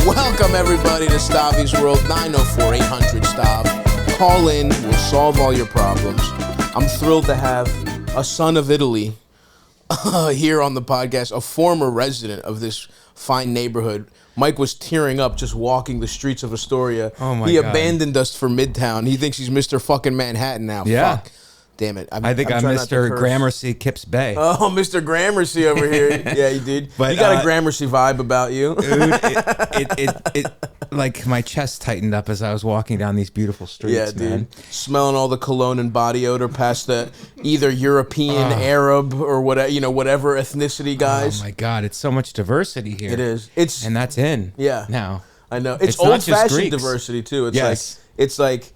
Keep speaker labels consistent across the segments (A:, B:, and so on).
A: Welcome everybody to Stavvy's World, 904-800-STAV. Call in, we'll solve all your problems. I'm thrilled to have a son of Italy here on the podcast, a former resident of this fine neighborhood. Mike was tearing up just walking the streets of Astoria.
B: Oh my
A: He
B: God.
A: abandoned us for Midtown. He thinks he's Mr. fucking Manhattan now.
B: Yeah.
A: Fuck. Damn it.
B: I think I'm Mr. Gramercy Kips Bay.
A: Oh, Mr. Gramercy over here. Yeah, you did.
B: But,
A: you got a Gramercy vibe about you.
B: Dude, it like my chest tightened up as I was walking down these beautiful streets,
A: Yeah, dude.
B: man.
A: Smelling all the cologne and body odor past the either European, Arab, or whatever, whatever ethnicity guys.
B: Oh my God, it's so much diversity here.
A: It is.
B: And that's in.
A: Yeah.
B: Now.
A: I know. It's
B: not just
A: old-fashioned
B: Greeks.
A: diversity too. It's
B: Yes.
A: it's like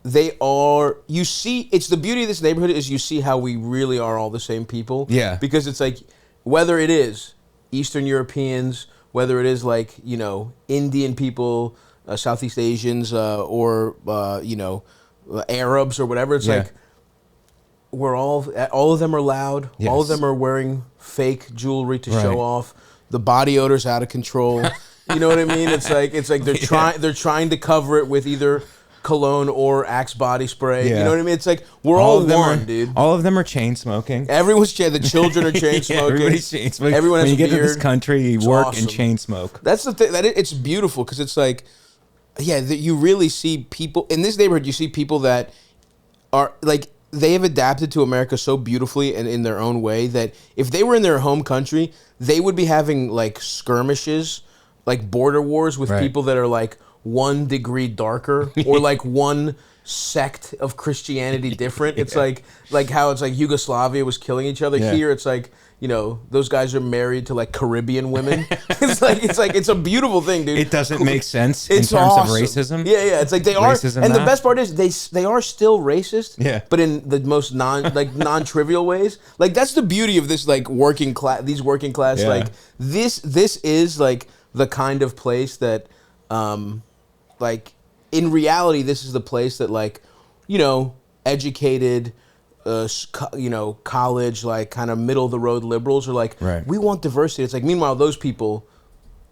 A: they are. You see, it's the beauty of this neighborhood is you see how we really are all the same people.
B: Yeah.
A: Because it's like whether it is Eastern Europeans, whether it is like Indian people, Southeast Asians, or Arabs or whatever. It's like we're all of them are loud.
B: Yes.
A: All of them are wearing fake jewelry to show off. The body odor's out of control. You know what I mean? It's like they're trying to cover it with either cologne or Axe body spray.
B: Yeah.
A: You know what I mean? It's like we're all one, dude.
B: All of them are chain smoking.
A: Everyone's the children are chain smoking.
B: Everybody's chain smoking.
A: Everyone has
B: when you
A: a
B: get to this
A: beard.
B: country, you
A: It's
B: work
A: awesome.
B: and chain smoke.
A: That's the thing. It's beautiful because it's like, you really see people in this neighborhood. You see people that are like they have adapted to America so beautifully and in their own way that if they were in their home country, they would be having like skirmishes, like border wars with people that are like 1 degree darker or like one sect of Christianity different. It's like how it's like Yugoslavia was killing each other. Here it's like, those guys are married to like Caribbean women. it's a beautiful thing, dude.
B: It doesn't make sense
A: It's
B: in terms
A: awesome.
B: of racism.
A: Yeah. It's like they
B: Racism
A: are, and the
B: now?
A: best part is they are still racist.
B: Yeah.
A: But in the most non-trivial ways. Like that's the beauty of this like working class. These working class like this is like the kind of place that, like in reality, this is the place that like, educated. College, like kind of middle of the road liberals are like, we want diversity. It's like, meanwhile, those people,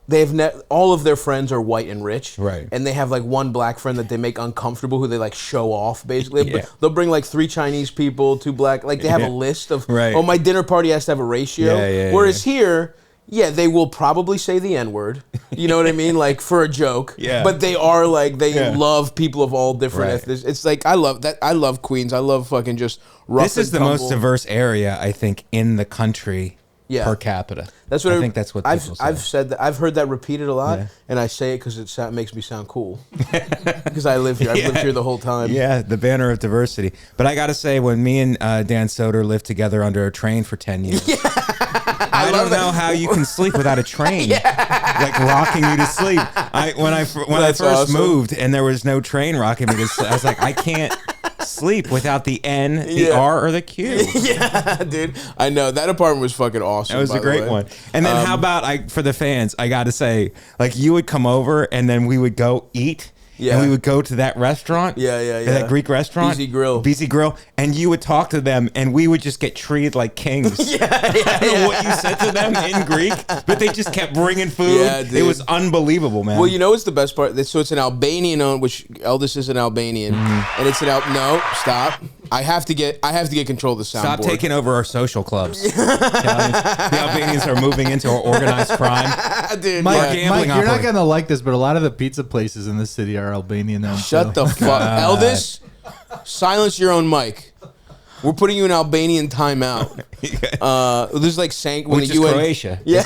A: they have all of their friends are white and rich, and they have like one black friend that they make uncomfortable, who they like show off. Basically, they'll bring like 3 Chinese people, 2 black. Like they have a list of, oh, my dinner party has to have a ratio. Whereas here. Yeah, they will probably say the N-word. You know what I mean? Like for a joke. Yeah. But they are like love people of all different ethnicities. It's like I love that. I love Queens. I love fucking just rough.
B: This is the most diverse area I think in the country per capita.
A: That's what
B: I think. That's what people say.
A: I've said that. I've heard that repeated a lot, and I say it because it makes me sound cool. Because I live here. I've lived here the whole time.
B: Yeah, the banner of diversity. But I got to say, when me and Dan Soder lived together under a train for 10 years. I don't know how you can sleep without a train, like rocking you to sleep. When I first moved and there was no train rocking me to sleep, I was like, I can't sleep without the N, the R, or the Q.
A: Yeah, dude. I know that apartment was fucking awesome.
B: That was a great one. And then how about for the fans? I got to say, like you would come over and then we would go eat. Yeah. And we would go to that restaurant. That Greek restaurant. BZ Grill. And you would talk to them and we would just get treated like kings. I don't know what you said to them in Greek, but they just kept bringing food. Yeah, dude. It was unbelievable, man.
A: Well, what's the best part? So it's an Albanian owned, which Eldest is an Albanian. And it's no, stop. I have to get control of the soundboard.
B: Stop taking over our social clubs. The Albanians are moving into our organized crime.
A: Dude,
C: Mike, you're not going to like this, but a lot of the pizza places in this city are Albanian now.
A: Shut the fuck. Eldest, silence your own mic. We're putting you in Albanian timeout. There's like
B: which is Croatia.
A: Yeah.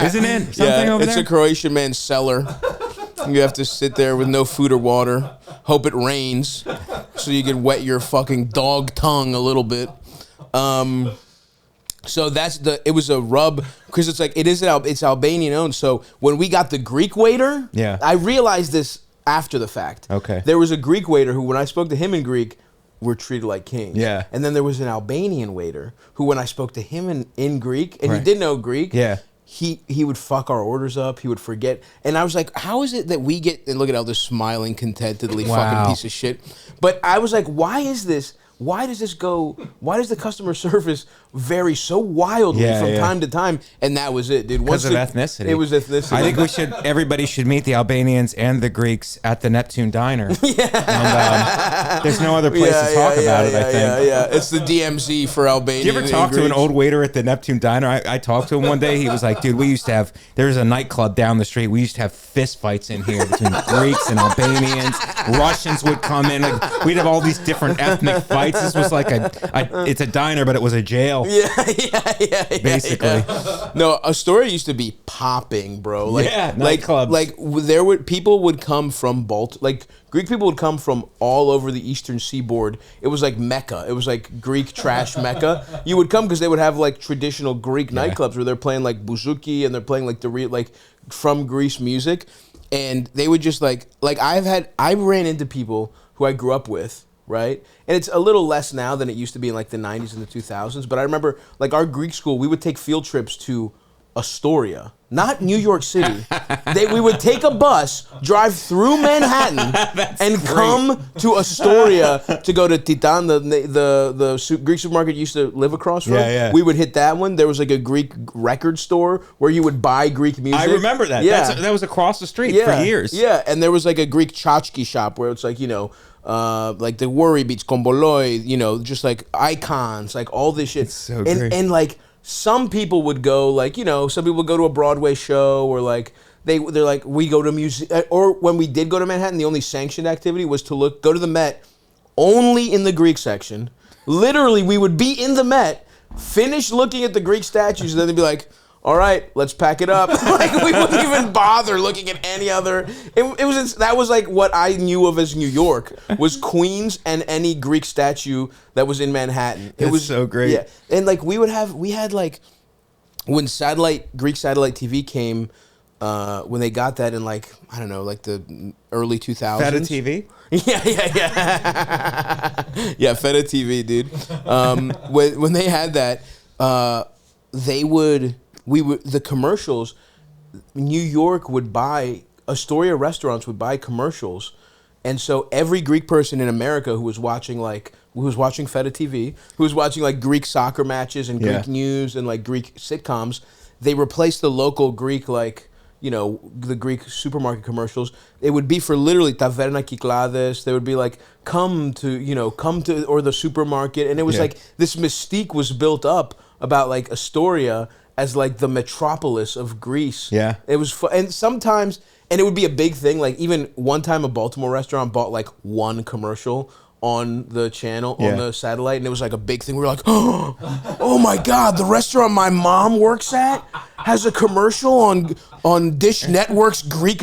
B: Isn't it? Something over there?
A: It's a Croatian man's cellar. You have to sit there with no food or water. Hope it rains so you can wet your fucking dog tongue a little bit. So it was a rub because it's like it's Albanian owned. So when we got the Greek waiter, I realized this after the fact.
B: Okay.
A: There was a Greek waiter who, when I spoke to him in Greek, were treated like kings.
B: Yeah.
A: And then there was an Albanian waiter who, when I spoke to him in Greek, and he did know Greek, he would fuck our orders up. He would forget. And I was like, how is it that we get, and look at Elder smiling contentedly, fucking piece of shit. But I was like, why is this? Why does this go? Why does the customer service vary so wildly from time to time, and that was it, dude.
B: Because of ethnicity.
A: It was ethnicity.
B: I think everybody should meet the Albanians and the Greeks at the Neptune Diner. And, there's no other place to talk about it, I think.
A: Yeah. It's the DMZ for Albania.
B: Did you ever talk to an old waiter at the Neptune Diner? I talked to him one day. He was like, dude, there's a nightclub down the street. We used to have fist fights in here between Greeks and Albanians. Russians would come in. Like, we'd have all these different ethnic fights. This was like it's a diner, but it was a jail.
A: Yeah.
B: Basically.
A: No, Astoria used to be popping, bro.
B: Nightclubs.
A: People would come from Greek people would come from all over the eastern seaboard. It was like Mecca. It was like Greek trash Mecca. You would come because they would have like traditional Greek nightclubs where they're playing like bouzouki and they're playing like from Greece music, and they would just I ran into people who I grew up with, right? And it's a little less now than it used to be in like the 90s and the 2000s, but I remember like our Greek school, we would take field trips to Astoria, not New York City. We would take a bus, drive through Manhattan, and come to Astoria to go to Titan, the Greek supermarket you used to live across from.
B: Yeah.
A: We would hit that one. There was like a Greek record store where you would buy Greek music.
B: I remember that. Yeah. That was across the street for years.
A: Yeah, and there was like a Greek tchotchke shop where it's like, like the Worry Beats, Komboloi, just like icons, like all this shit.
B: It's so great.
A: And like, some people would go some people would go to a Broadway show, or like they're like, we go to music, or when we did go to Manhattan, the only sanctioned activity was to go to the Met only in the Greek section. Literally, we would be in the Met, finish looking at the Greek statues, and then they'd be like, all right, let's pack it up. Like, we wouldn't even bother looking at any other. That was like what I knew of as New York, was Queens and any Greek statue that was in Manhattan.
B: It was so great.
A: Yeah, and like we had like when Greek satellite TV came, when they got that in like I don't know, like the early 2000s.
B: Feta TV.
A: Yeah. Yeah, Feta TV, dude. When they had that, the commercials, New York would buy, Astoria restaurants would buy commercials, and so every Greek person in America who was watching Feta TV, who was watching like Greek soccer matches and Greek news and like Greek sitcoms, they replaced the local Greek the Greek supermarket commercials. It would be for literally Taverna Kyklades. They would be like, come to or the supermarket, and it was like this mystique was built up about like Astoria as like the metropolis of Greece.
B: Yeah.
A: It was fun. And sometimes, and it would be a big thing, like even one time a Baltimore restaurant bought like one commercial on the channel, on the satellite, and it was like a big thing. We were like, oh my God, the restaurant my mom works at has a commercial on Dish Network's Greek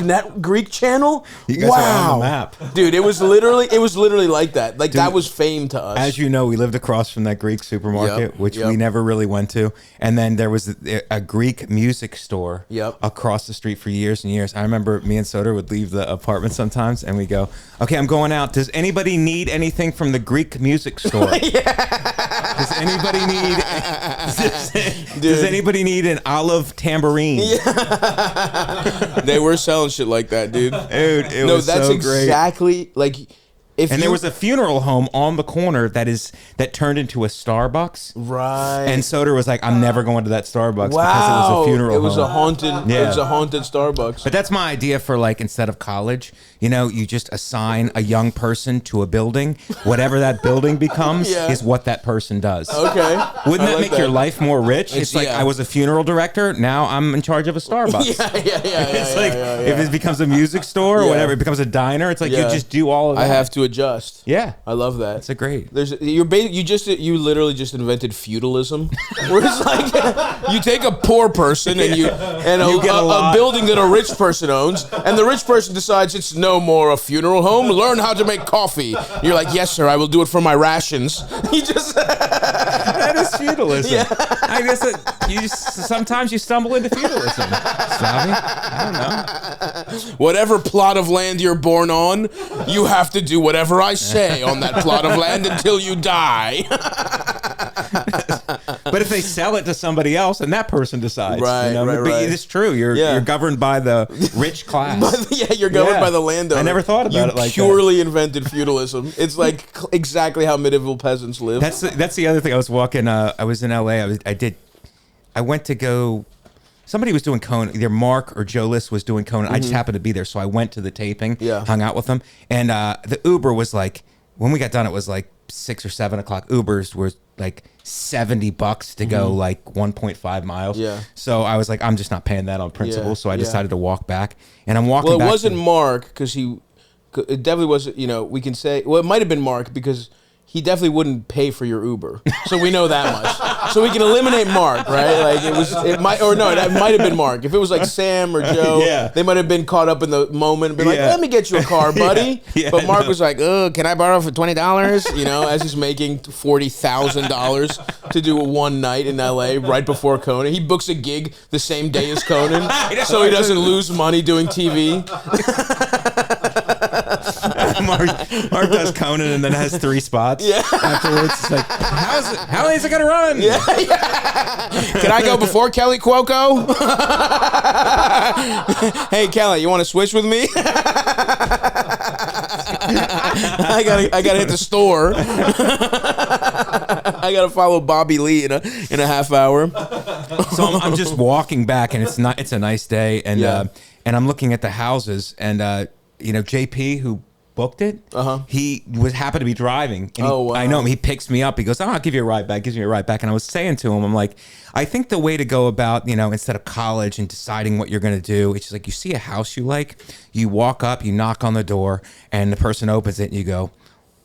A: channel.
B: You guys are on the map,
A: dude. It was literally like that. Like, dude, that was fame to us.
B: As you know, we lived across from that Greek supermarket, which we never really went to, and then there was a Greek music store across the street for years and years. I remember me and Soder would leave the apartment sometimes, and we go, "Okay, I'm going out. Does anybody need anything from the Greek music store? Does anybody need? Does anybody need an olive tambourine?"
A: They were selling shit like that, dude.
B: Dude, it was so great.
A: That's exactly like.
B: There was a funeral home on the corner that turned into a Starbucks.
A: Right.
B: And Soder was like, I'm never going to that Starbucks because it was a funeral home.
A: It was a haunted Starbucks.
B: But that's my idea for, like, instead of college, you just assign a young person to a building. Whatever that building becomes is what that person does.
A: Okay.
B: Wouldn't that make your life more rich? It's like, I was a funeral director, now I'm in charge of a Starbucks. If it becomes a music store or whatever, it becomes a diner, it's like you just do all of that.
A: I have to adjust.
B: Yeah,
A: I love that.
B: It's a great.
A: You literally just invented feudalism, where it's like you take a poor person and you get a building that a rich person owns, and the rich person decides it's no more a funeral home. Learn how to make coffee. You're like, yes, sir, I will do it for my rations.
B: That is feudalism. Yeah. I guess sometimes you stumble into feudalism. Stavvy? I don't know.
A: Whatever plot of land you're born on, you have to do whatever I say on that plot of land until you die.
B: But But if they sell it to somebody else and that person decides,
A: right,
B: but it's true. You're governed by the rich class.
A: You're governed by the landowner.
B: I never thought about it like that. You
A: purely invented feudalism. It's like exactly how medieval peasants live.
B: That's the other thing. I was walking. I was in LA. I went to go. Somebody was doing Conan. Either Mark or Joe List was doing Conan. I just happened to be there, so I went to the taping. Hung out with them, and the Uber was like, when we got done, it was like 6 or 7 o'clock. Ubers were like $70 to go like 1.5 miles. So I was like, I'm just not paying that on principle. So I decided to walk back, and I'm walking.
A: Well, it
B: back
A: wasn't Mark because it definitely wasn't. We can say, well, it might have been Mark because he definitely wouldn't pay for your Uber. So we know that much. So we can eliminate Mark, right? Like it might have been Mark. If it was like Sam or Joe, they might have been caught up in the moment and been like, let me get you a car, buddy. But Mark was like, can I borrow for $20? As he's making $40,000 to do one night in LA right before Conan. He books a gig the same day as Conan so he doesn't lose money doing TV.
B: Mark does Conan and then has 3 spots. Afterwards, it's like, how long is it gonna run?
A: Can I go before Kelly Cuoco? Hey Kelly, you want to switch with me? I gotta hit the store. I gotta follow Bobby Lee in a half hour.
B: So I'm just walking back, and it's a nice day, and I'm looking at the houses, and JP, who booked it, he happened to be driving, and wow. I know him. He picks me up. He goes, I'll give you a ride back. Gives me a ride back. And I was saying to him, I'm like, I think the way to go about, instead of college and deciding what you're going to do, it's just like, you see a house you like, you walk up, you knock on the door, and the person opens it, and you go,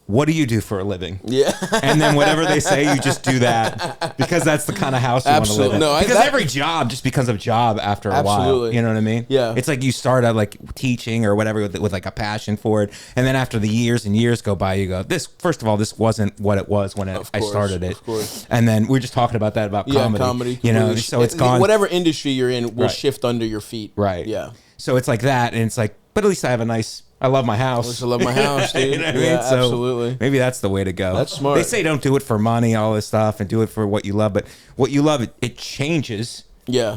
B: what do you do for a living? And then whatever they say, you just do that, because that's the kind of house you want to live in. Because every job just becomes a job after a while. You know what I mean?
A: Yeah.
B: It's like you start out like teaching or whatever with like a passion for it, and then after the years and years go by, you go, first of all, this wasn't what it was when I started it. Of course. And then we're just talking about that about comedy. So it's gone.
A: Whatever industry you're in will shift under your feet.
B: Right.
A: Yeah.
B: So it's like that, and it's like, but at least I love my house.
A: I love my house, dude.
B: You know what I mean? So
A: absolutely.
B: Maybe that's the way to go.
A: That's smart.
B: They say don't do it for money, all this stuff, and do it for what you love. But what you love, it changes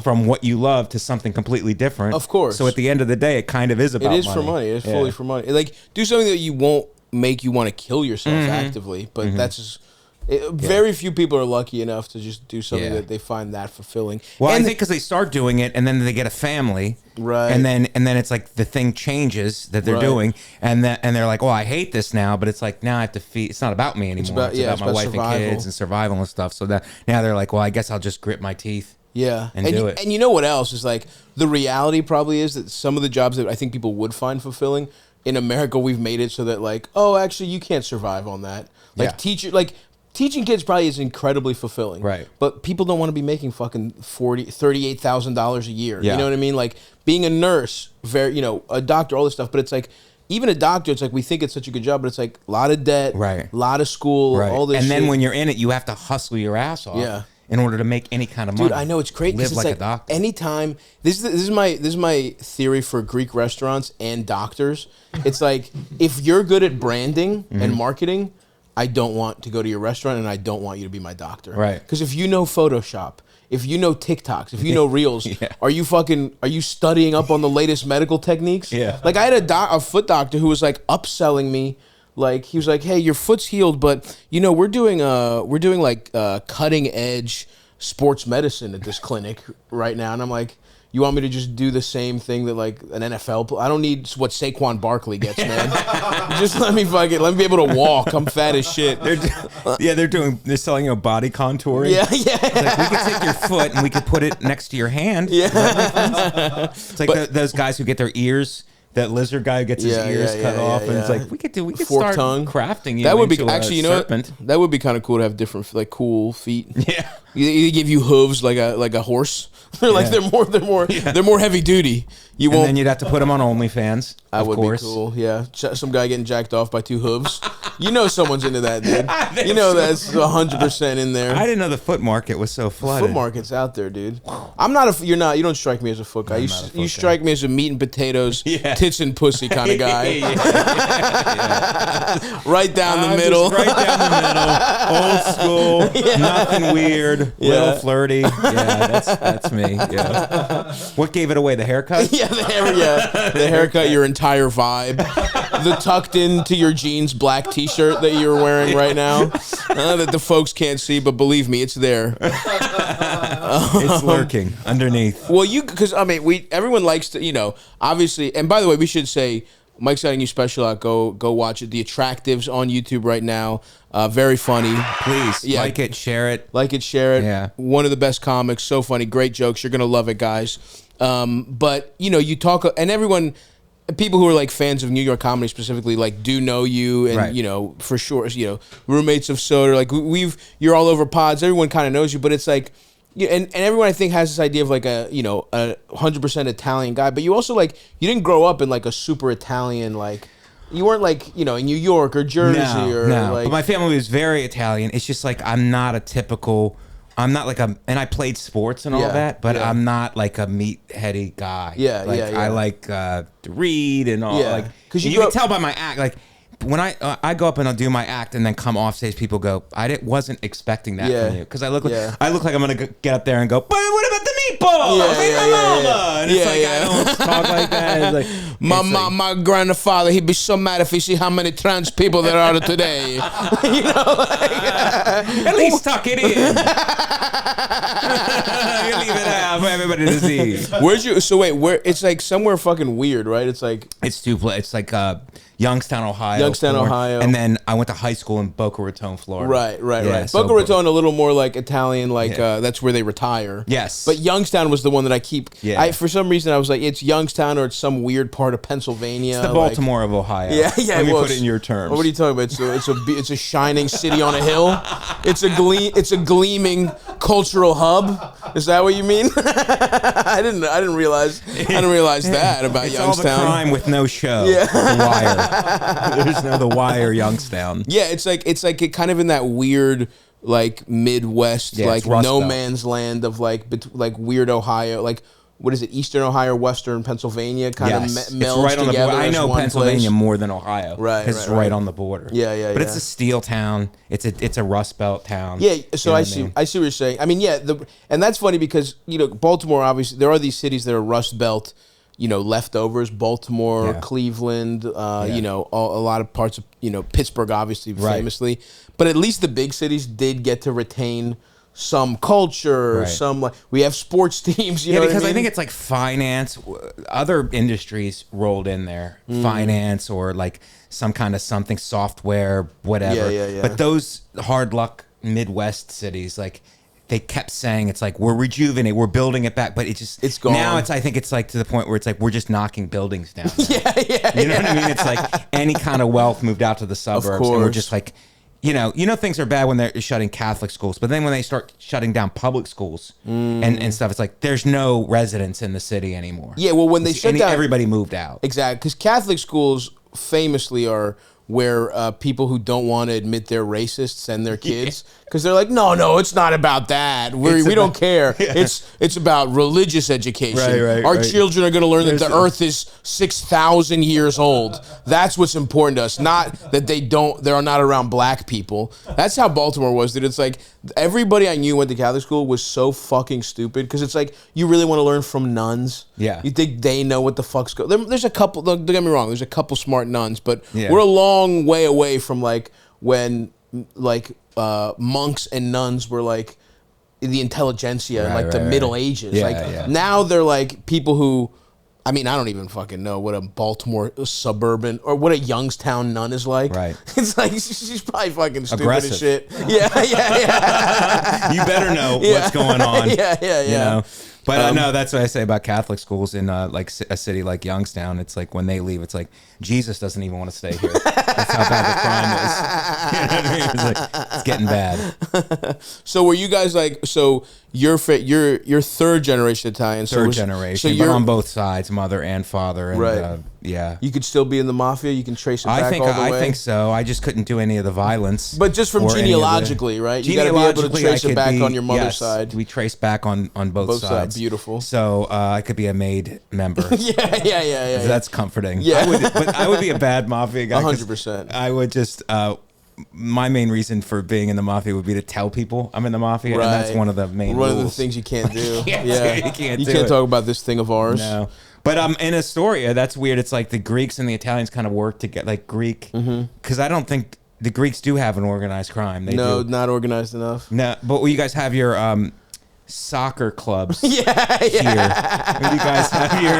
B: from what you love to something completely different.
A: Of course.
B: So at the end of the day, it kind of is about money.
A: It is for money. It's fully for money. Like, do something that you won't make you want to kill yourself actively, but that's just... Very few people are lucky enough to just do something that they find that fulfilling.
B: Well, I think because they start doing it and then they get a family,
A: right?
B: And then it's like the thing changes that they're doing, and they're like, "Oh, I hate this now," but it's like now I have to feed. It's not about me anymore. It's about my wife survival. And kids and survival and stuff. So that now they're like, "Well, I guess I'll just grit my teeth." And do it.
A: And you know what else is like the reality probably is that some of the jobs that I think people would find fulfilling in America, we've made it so that like, oh, actually, you can't survive on that. Like teaching kids probably is incredibly fulfilling.
B: Right.
A: But people don't want to be making fucking $38,000 a year.
B: Yeah.
A: You know what I mean? Like being a nurse, a doctor, all this stuff. But it's like, even a doctor, it's like we think it's such a good job, but it's like a lot of debt,
B: right?
A: A lot of school, all this
B: and then
A: shit.
B: When you're in it, you have to hustle your ass off. In order to make any kind of money.
A: Dude, I know it's crazy.
B: Live
A: it's
B: like a doctor.
A: Anytime this is my theory for Greek restaurants and doctors. It's like if you're good at branding and marketing, I don't want to go to your restaurant and I don't want you to be my doctor.
B: Right.
A: Because if you know Photoshop, if you know TikToks, if you know Reels, are you studying up on the latest medical techniques?
B: Yeah.
A: Like I had a foot doctor who was like upselling me. Like he was like, "Hey, your foot's healed, but we're doing like cutting edge sports medicine at this clinic right now." And I'm like, "You want me to just do the same thing that like an NFL? I don't need what Saquon Barkley gets, man. Just let me be able to walk. I'm fat as shit."
B: They're selling body contouring.
A: Yeah.
B: It's like, we could take your foot and we could put it next to your hand.
A: Yeah.
B: It's like those guys who get their ears. That lizard guy who gets his ears cut off, and it's like we could start crafting you.
A: That would be
B: actually,
A: serpent. That would be kind of cool to have different like cool feet.
B: Yeah,
A: you give you hooves like a horse. They're like they're more heavy duty.
B: And then you'd have to put them on OnlyFans. Of course.
A: Be cool. Yeah, some guy getting jacked off by two hooves. You know someone's into that, dude. You know that's 100% in there.
B: I didn't know the foot market was so flooded.
A: Foot market's out there, dude. I'm not a. You're not. You don't strike me as a foot guy. You strike me as a meat and potatoes, tits and pussy kind of guy. Right down the middle.
B: Right down the middle. Old school. Nothing weird. Little flirty. Yeah, that's me. Yeah. What gave it away? The haircut?
A: Yeah, the haircut. Your entire vibe. The tucked into your jeans black T-shirt that you're wearing right now, that the folks can't see, but believe me, it's there.
B: It's lurking underneath.
A: Well, because I mean, everyone likes to, obviously. And by the way, we should say Mike's got a new special out. Go watch it. The Attractives on YouTube right now. Very funny.
B: Please like it, share it.
A: Like it, share it.
B: Yeah.
A: One of the best comics. So funny. Great jokes. You're gonna love it, guys. But you talk, and everyone. People who are like fans of New York comedy specifically, like, do know you, and for sure, roommates of Soder. Like you're all over pods. Everyone kind of knows you, but it's like, and everyone I think has this idea of like a 100% Italian guy. But you also you didn't grow up in like a super Italian like. You weren't like in New York or Jersey
B: No. But my family was very Italian. It's just like I'm not like and I played sports and all that, but I'm not like a meatheady guy. I like to read and all. Like, because you can tell by my act. Like when I go up and I'll do my act and then come off stage, people go, wasn't expecting that from you, because I look like I'm gonna get up there and go, but what about the meatballs? And it's I don't talk like that. It's like
A: my grandfather, he'd be so mad if he see how many trans people there are today.
B: At least tuck it in. You leave it out for everybody to see.
A: Where it's like somewhere fucking weird, right? It's like
B: it's like Youngstown, Ohio. And then I went to high school in Boca Raton, Florida.
A: Right. Boca Raton, a little more like Italian, that's where they retire.
B: Yes.
A: But Youngstown was the one that I keep. Yeah. For some reason, I was like, it's Youngstown or it's some weird part of Pennsylvania.
B: It's the Baltimore of Ohio.
A: Yeah.
B: Let me put it in your terms.
A: What are you talking about? It's a shining city on a hill. It's a gleaming cultural hub. Is that what you mean? I didn't realize that about
B: it's
A: Youngstown.
B: All the crime with no show. Yeah. The Wire. There's no The Wire, Youngstown.
A: Yeah, it's like kind of in that weird like Midwest, like no man's land of like weird Ohio, like what is it, Eastern Ohio, Western Pennsylvania, kind of melds
B: right on
A: together.
B: The border. I know Pennsylvania
A: place.
B: More than Ohio,
A: right?
B: Because it's right on the border.
A: Yeah.
B: But it's a steel town. It's a Rust Belt town.
A: Yeah. So I see what you're saying. I mean, and that's funny because Baltimore, obviously there are these cities that are Rust Belt. Leftovers, Baltimore, Cleveland, a lot of parts of, Pittsburgh, obviously, famously. But at least the big cities did get to retain some culture, some, we have sports teams, you know
B: because
A: what I mean?
B: I think it's like finance, other industries rolled in there, finance or like some kind of something, software, whatever.
A: Yeah.
B: But those hard luck Midwest cities, like, they kept saying it's like we're rejuvenating, we're building it back, but it's
A: gone.
B: Now I think it's like to the point where it's like we're just knocking buildings down.
A: Yeah.
B: You know what I mean? It's like any kind of wealth moved out to the suburbs, and we're just like, things are bad when they're shutting Catholic schools, but then when they start shutting down public schools and stuff, it's like there's no residents in the city anymore.
A: Yeah, well, when they shut down,
B: everybody moved out.
A: Exactly, because Catholic schools famously are where people who don't want to admit they're racist send their kids because they're like, no, it's not about that. We don't care. Yeah. It's about religious education. Our children are going to learn that the earth is 6,000 years old. That's what's important to us, not that they're not around black people. That's how Baltimore was, dude. It's like everybody I knew went to Catholic school was so fucking stupid because it's like you really want to learn from nuns.
B: Yeah.
A: You think they know what the fuck's going on. There's a couple, don't get me wrong, there's a couple smart nuns, but we're a long way away from like when like monks and nuns were like the intelligentsia in like the Middle Ages. Now they're like people who, I mean, I don't even fucking know what a Baltimore suburban or what a Youngstown nun is like.
B: Right.
A: It's like she's probably fucking stupid
B: aggressive
A: as shit. Yeah.
B: You better know what's going on.
A: Yeah.
B: But no, that's what I say about Catholic schools in like a city like Youngstown. It's like when they leave, it's like Jesus doesn't even want to stay here. That's how bad the crime is. You know what I mean? It's like, it's getting bad.
A: So were you guys like, so you're third generation Italian?
B: Third generation, so you're on both sides, mother and father. And,
A: right.
B: Yeah.
A: You could still be in the mafia. You can trace it back all the way.
B: I think so. I just couldn't do any of the violence.
A: But just from genealogically, right? You got to be able to trace it back on your mother's side.
B: We trace back on both sides.
A: Beautiful.
B: So I could be a maid member.
A: yeah.
B: That's comforting.
A: Yeah.
B: But I would be a bad mafia guy.
A: 100%.
B: I would just. My main reason for being in the mafia would be to tell people I'm in the mafia,
A: right.
B: and that's one of the main rules.
A: One of the things you can't do.
B: You can't
A: talk about this thing of ours.
B: No. But in Astoria, that's weird. It's like the Greeks and the Italians kind of work together, like Greek, because I don't think the Greeks do have an organized crime. They do.
A: Not organized enough.
B: No, but you guys have your soccer clubs.
A: Yeah.
B: Here. You guys have your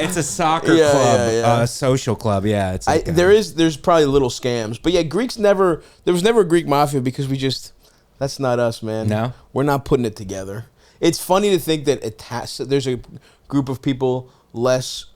B: it's a soccer club, social club. Yeah, it's like,
A: there's probably little scams, but there was never a Greek mafia because that's not us, man.
B: No,
A: we're not putting it together. It's funny to think that there's a group of people less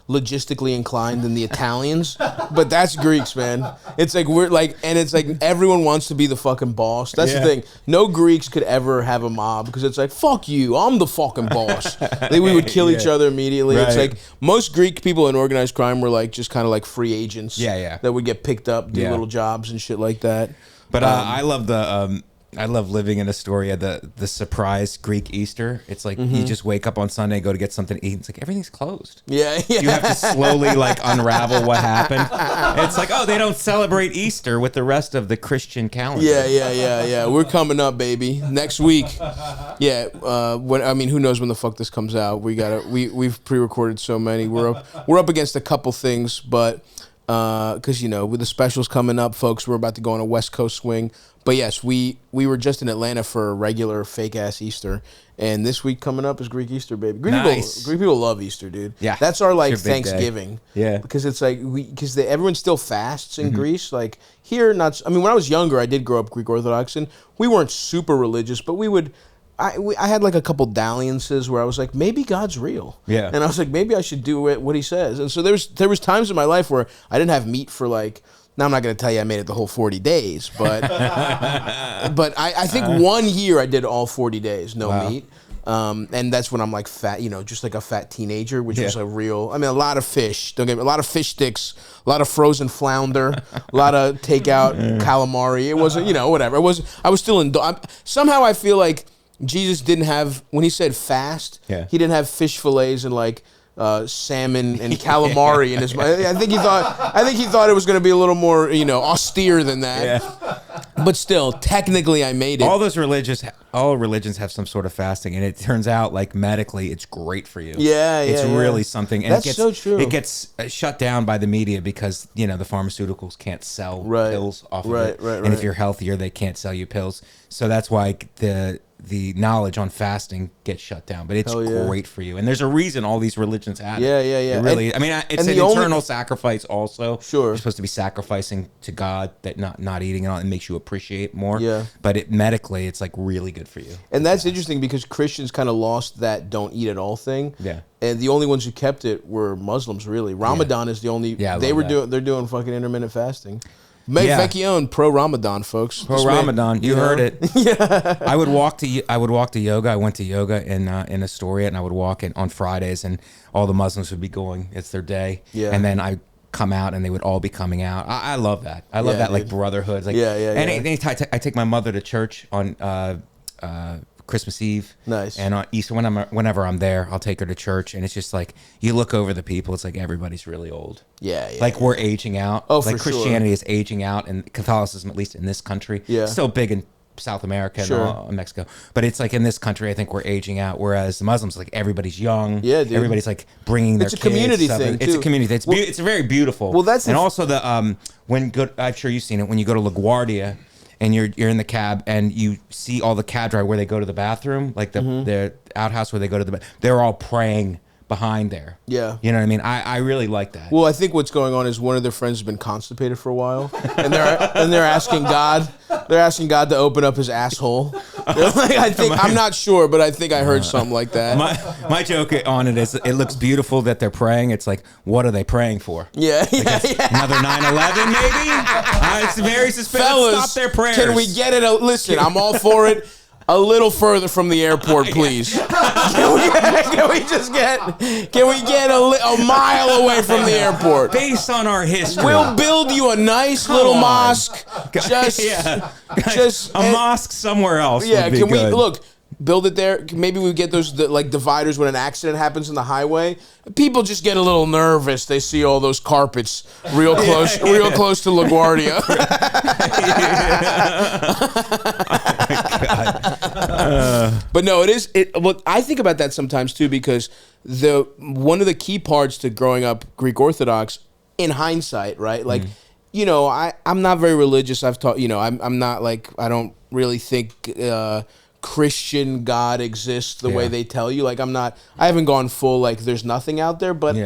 A: logistically inclined than the Italians, but that's Greeks, man. It's like it's like everyone wants to be the fucking boss. That's the thing. No Greeks could ever have a mob because it's like, fuck you, I'm the fucking boss. We would kill each other immediately. Right. It's like most Greek people in organized crime were like just kind of like free agents. That would get picked up, do little jobs and shit like that.
B: But I love I love living in Astoria, the surprise Greek Easter. It's like you just wake up on Sunday, go to get something to eat. It's like everything's closed.
A: Yeah.
B: You have to slowly like unravel what happened. It's like, oh, they don't celebrate Easter with the rest of the Christian calendar.
A: Yeah. We're coming up, baby, next week. Yeah. Who knows when the fuck this comes out? We've pre-recorded so many. We're up against a couple things, but because with the specials coming up, folks, we're about to go on a West Coast swing. But yes, we were just in Atlanta for a regular fake ass Easter, and this week coming up is Greek Easter, baby. Greek people love Easter, dude.
B: Yeah,
A: that's our like Thanksgiving.
B: Yeah,
A: because it's like everyone still fasts in Greece. Like here, not. I mean, when I was younger, I did grow up Greek Orthodox, and we weren't super religious, but we would. I had like a couple dalliances where I was like, maybe God's real.
B: Yeah,
A: and I was like, maybe I should do what He says. And so there was times in my life where I didn't have meat for like. Now, I'm not going to tell you I made it the whole 40 days, but but I think 1 year I did all 40 days, no meat. And that's when I'm like fat, just like a fat teenager, which was a lot of fish. Don't get me, a lot of fish sticks, a lot of frozen flounder, a lot of takeout calamari. It wasn't, whatever. I was still somehow I feel like Jesus didn't have, when He said fast, He didn't have fish fillets and like, salmon and calamari in his mind. I think he thought it was going to be a little more, austere than that.
B: Yeah.
A: But still, technically, I made it.
B: All religions have some sort of fasting, and it turns out, like medically, it's great for you.
A: It's
B: really something. And
A: that's so true.
B: It gets shut down by the media because the pharmaceuticals can't sell pills off of it. And if you're healthier, they can't sell you pills. So that's why the knowledge on fasting gets shut down, but it's great for you. And there's a reason all these religions have it.
A: Yeah.
B: Really, it's an internal sacrifice also.
A: Sure.
B: You're supposed to be sacrificing to God, that not eating it makes you appreciate more.
A: Yeah.
B: But medically, it's like really good for you.
A: And that's interesting because Christians kind of lost that don't eat at all thing.
B: Yeah.
A: And the only ones who kept it were Muslims, really. Ramadan is the only, they're doing fucking intermittent fasting. Vecchione, pro-Ramadan, folks.
B: Pro-Ramadan, you heard it. Yeah. I would walk to yoga. I went to yoga in Astoria, and I would walk in on Fridays, and all the Muslims would be going. It's their day. Yeah. And then I come out, and they would all be coming out. I love that. I love that, like, brotherhood. Like, And anytime I take my mother to church on Christmas Eve.
A: Nice.
B: And on Easter, whenever I'm there, I'll take her to church, and it's just like, you look over the people, it's like everybody's really old.
A: Yeah.
B: Like we're aging out.
A: Oh,
B: like
A: for
B: Christianity is aging out, and Catholicism, at least in this country, still big in South America and Mexico. But it's like in this country, I think we're aging out. Whereas the Muslims, like everybody's young.
A: Yeah, dude.
B: Everybody's like bringing their kids.
A: It's a community thing.
B: It's a community. It's very beautiful.
A: Well, that's
B: and also I'm sure you've seen it when you go to LaGuardia. And you're in the cab, and you see all the cab drive where they go to the bathroom, like the outhouse where they go to the bathroom. They're all praying behind there.
A: Yeah.
B: You know what I mean? I really like that.
A: Well, I think what's going on is one of their friends has been constipated for a while, and they're asking God. They're asking God to open up his asshole. They're like, I'm not sure, but I think I heard something like that.
B: My joke on it is, it looks beautiful that they're praying. It's like, what are they praying for?
A: Yeah.
B: Another 9/11, maybe? It's very suspicious.
A: Fellas,
B: stop their prayers.
A: Can we get it? Listen, I'm all for it. A little further from the airport, please. Can we get a mile away from the airport?
B: Based on our history,
A: we'll build you a nice little mosque. Just
B: a mosque somewhere else.
A: Yeah,
B: would be
A: can
B: good.
A: we look? Build it there. Maybe we get those like dividers when an accident happens in the highway. People just get a little nervous. They see all those carpets real close to LaGuardia. But no, it is. Well, I think about that sometimes too, because one of the key parts to growing up Greek Orthodox, in hindsight, right? Like, you know, I'm not very religious. I've taught, you know, I'm not like, I don't really think Christian God exists the way they tell you. Like, I haven't gone full, like, there's nothing out there, but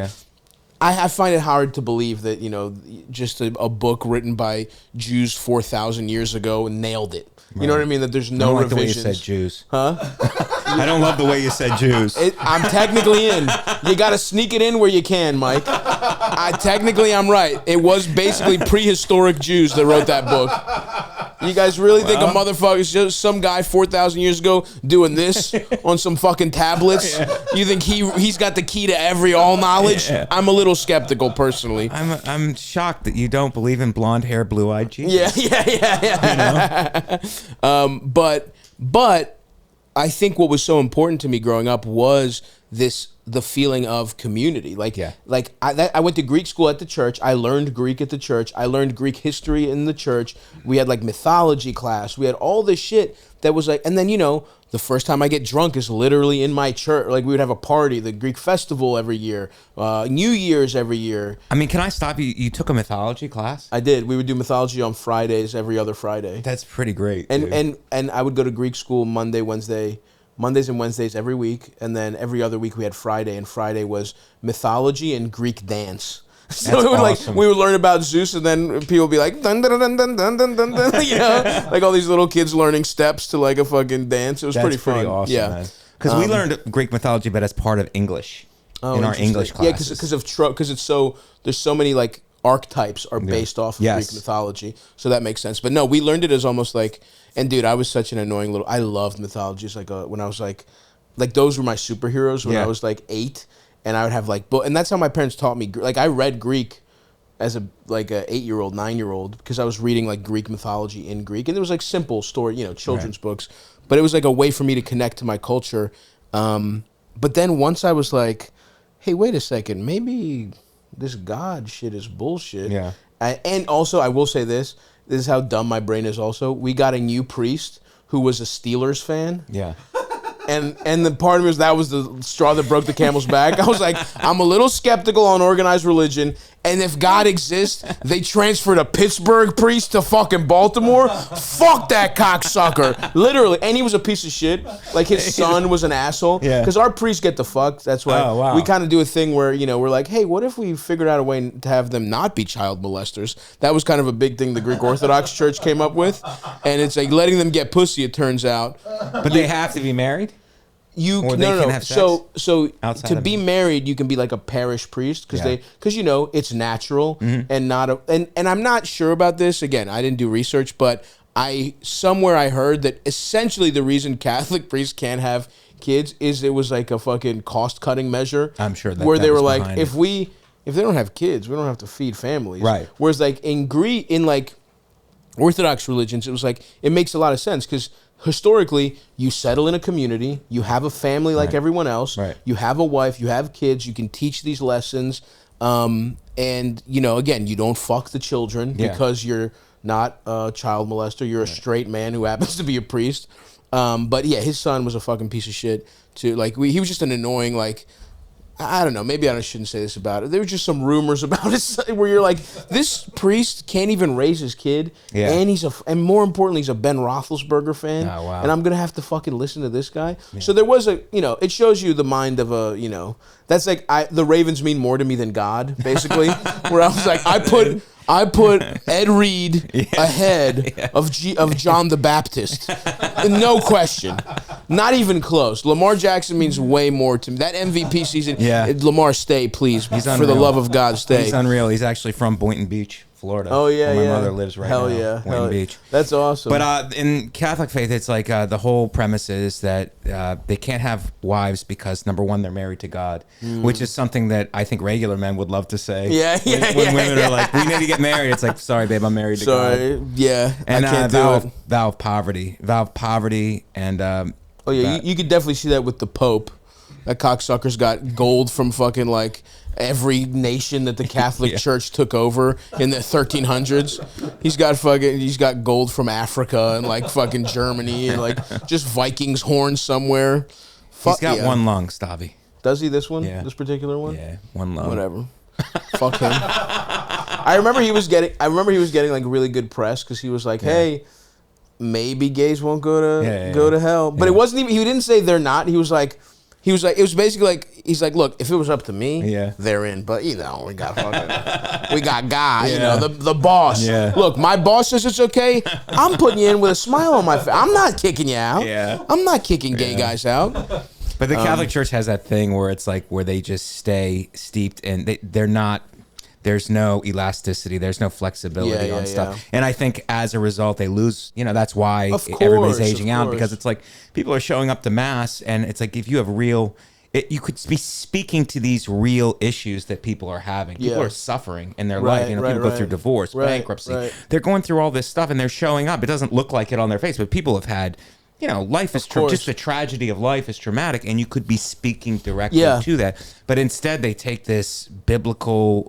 A: I find it hard to believe that, you know, just a book written by Jews 4,000 years ago nailed it. You know what I mean? That there's no revisions. I don't like the way you said
B: Jews.
A: Huh?
B: I don't love the way you said Jews.
A: I'm technically in. You got to sneak it in where you can, Mike. Technically, I'm right. It was basically prehistoric Jews that wrote that book. You guys really think a motherfucker is just some guy 4,000 years ago doing this on some fucking tablets? You think he's got the key to all knowledge? I'm a little skeptical, personally.
B: I'm shocked that you don't believe in blonde hair, blue-eyed Jesus.
A: Yeah. You know? But I think what was so important to me growing up was the feeling of community. I went to Greek school at the church. I learned Greek at the church. I learned Greek history in the church. We had like mythology class. We had all this shit that was like, and then, you know, the first time I get drunk is literally in my church. Like, we would have a party, the Greek festival every year, New Year's every year.
B: I mean, can I stop you? You took a mythology class?
A: I did. We would do mythology on Fridays, every other Friday.
B: That's pretty great.
A: And I would go to Greek school Mondays and Wednesdays every week, and then every other week we had Friday, and Friday was mythology and Greek dance. So it would, awesome. Like, we would learn about Zeus, and then people would be like, dun, dun, dun, dun, dun, dun, dun, dun, you know, like all these little kids learning steps to like a fucking dance. It was pretty fun.
B: Awesome, yeah, because we learned Greek mythology, but as part of English in our English classes.
A: Yeah, because it's so there's so many like archetypes are based off of Greek mythology, so that makes sense. But no, we learned it as almost like. And dude, I was such an annoying little. I loved mythologies. Like when I was like those were my superheroes when I was like 8, and I would have like and that's how my parents taught me. Like, I read Greek as a 8-year-old, 9-year-old, because I was reading like Greek mythology in Greek, and it was like simple story, you know, children's books. But it was like a way for me to connect to my culture. But then once I was like, hey, wait a second, maybe this God shit is bullshit. Yeah. And also, I will say this. This is how dumb my brain is also. We got a new priest who was a Steelers fan. Yeah. And the part of me was the straw that broke the camel's back. I was like, I'm a little skeptical on organized religion. And if God exists, they transferred a Pittsburgh priest to fucking Baltimore. Fuck that cocksucker. Literally. And he was a piece of shit. Like, his son was an asshole. Yeah. Because our priests get the fuck. That's why we kind of do a thing where, you know, we're like, hey, what if we figured out a way to have them not be child molesters? That was kind of a big thing the Greek Orthodox Church came up with. And it's like letting them get pussy, it turns out.
B: But they have to be married?
A: No. So to be married, you can be like a parish priest because you know it's natural and not and I'm not sure about this. Again, I didn't do research, but somewhere I heard that essentially the reason Catholic priests can't have kids is it was like a fucking cost cutting measure.
B: I'm sure that
A: where they were like, if they don't have kids, we don't have to feed families. Right. Whereas like in like Orthodox religions, it was like it makes a lot of sense because historically, you settle in a community, you have a family like everyone else, you have a wife, you have kids, you can teach these lessons, and, you know, again, you don't fuck the children because you're not a child molester, you're a straight man who happens to be a priest. But yeah, his son was a fucking piece of shit too. Like, he was just an annoying, like, I don't know. Maybe I shouldn't say this about it. There were just some rumors about it where you're like, this priest can't even raise his kid, and more importantly, he's a Ben Roethlisberger fan.
B: Oh, wow.
A: And I'm gonna have to fucking listen to this guy. Yeah. So there was it shows you the mind of a, that's like the Ravens mean more to me than God, basically. Where I was like, I put Ed Reed ahead of John the Baptist, no question, not even close. Lamar Jackson means way more to me. That MVP season, Lamar, stay, please, for the love of God, stay.
B: He's unreal. He's actually from Boynton Beach, Florida.
A: Oh yeah,
B: where my mother lives right now. Boynton Beach.
A: That's awesome.
B: But in Catholic faith, it's like the whole premise is that they can't have wives because number one, they're married to God, which is something that I think regular men would love to say. When women are like, we need to get married, it's like, sorry, babe, I'm married to God.
A: Yeah,
B: and
A: I can't
B: vow
A: do it.
B: Vow of poverty, and
A: you could definitely see that with the Pope. That cocksucker's got gold from fucking like every nation that the Catholic Church took over in the 1300s. He's got gold from Africa and like fucking Germany and like just Vikings horns somewhere.
B: He's got one lung, Stavvy.
A: Does he, this one?
B: Yeah.
A: This particular one?
B: Yeah, one lung.
A: Whatever. Fuck him. I remember he was getting like really good press because he was like, hey, maybe gays won't go to hell. But it wasn't even, he didn't say they're not. He was like, it was basically like, he's like, look, if it was up to me, they're in. But, we got God, the boss.
B: Yeah.
A: Look, my boss says it's okay. I'm putting you in with a smile on my face. I'm not kicking you out.
B: Yeah.
A: I'm not kicking gay guys out.
B: But the Catholic Church has that thing where it's like, where they just stay steeped and they're not, there's no elasticity, there's no flexibility on stuff. Yeah. And I think as a result, they lose, that's why everybody's aging out, because it's like people are showing up to mass and it's like, if you have you could be speaking to these real issues that people are having. People are suffering in their life. People go through divorce, bankruptcy. They're going through all this stuff and they're showing up. It doesn't look like it on their face, but people have had, life is just the tragedy of life is traumatic, and you could be speaking directly to that. But instead, they take this biblical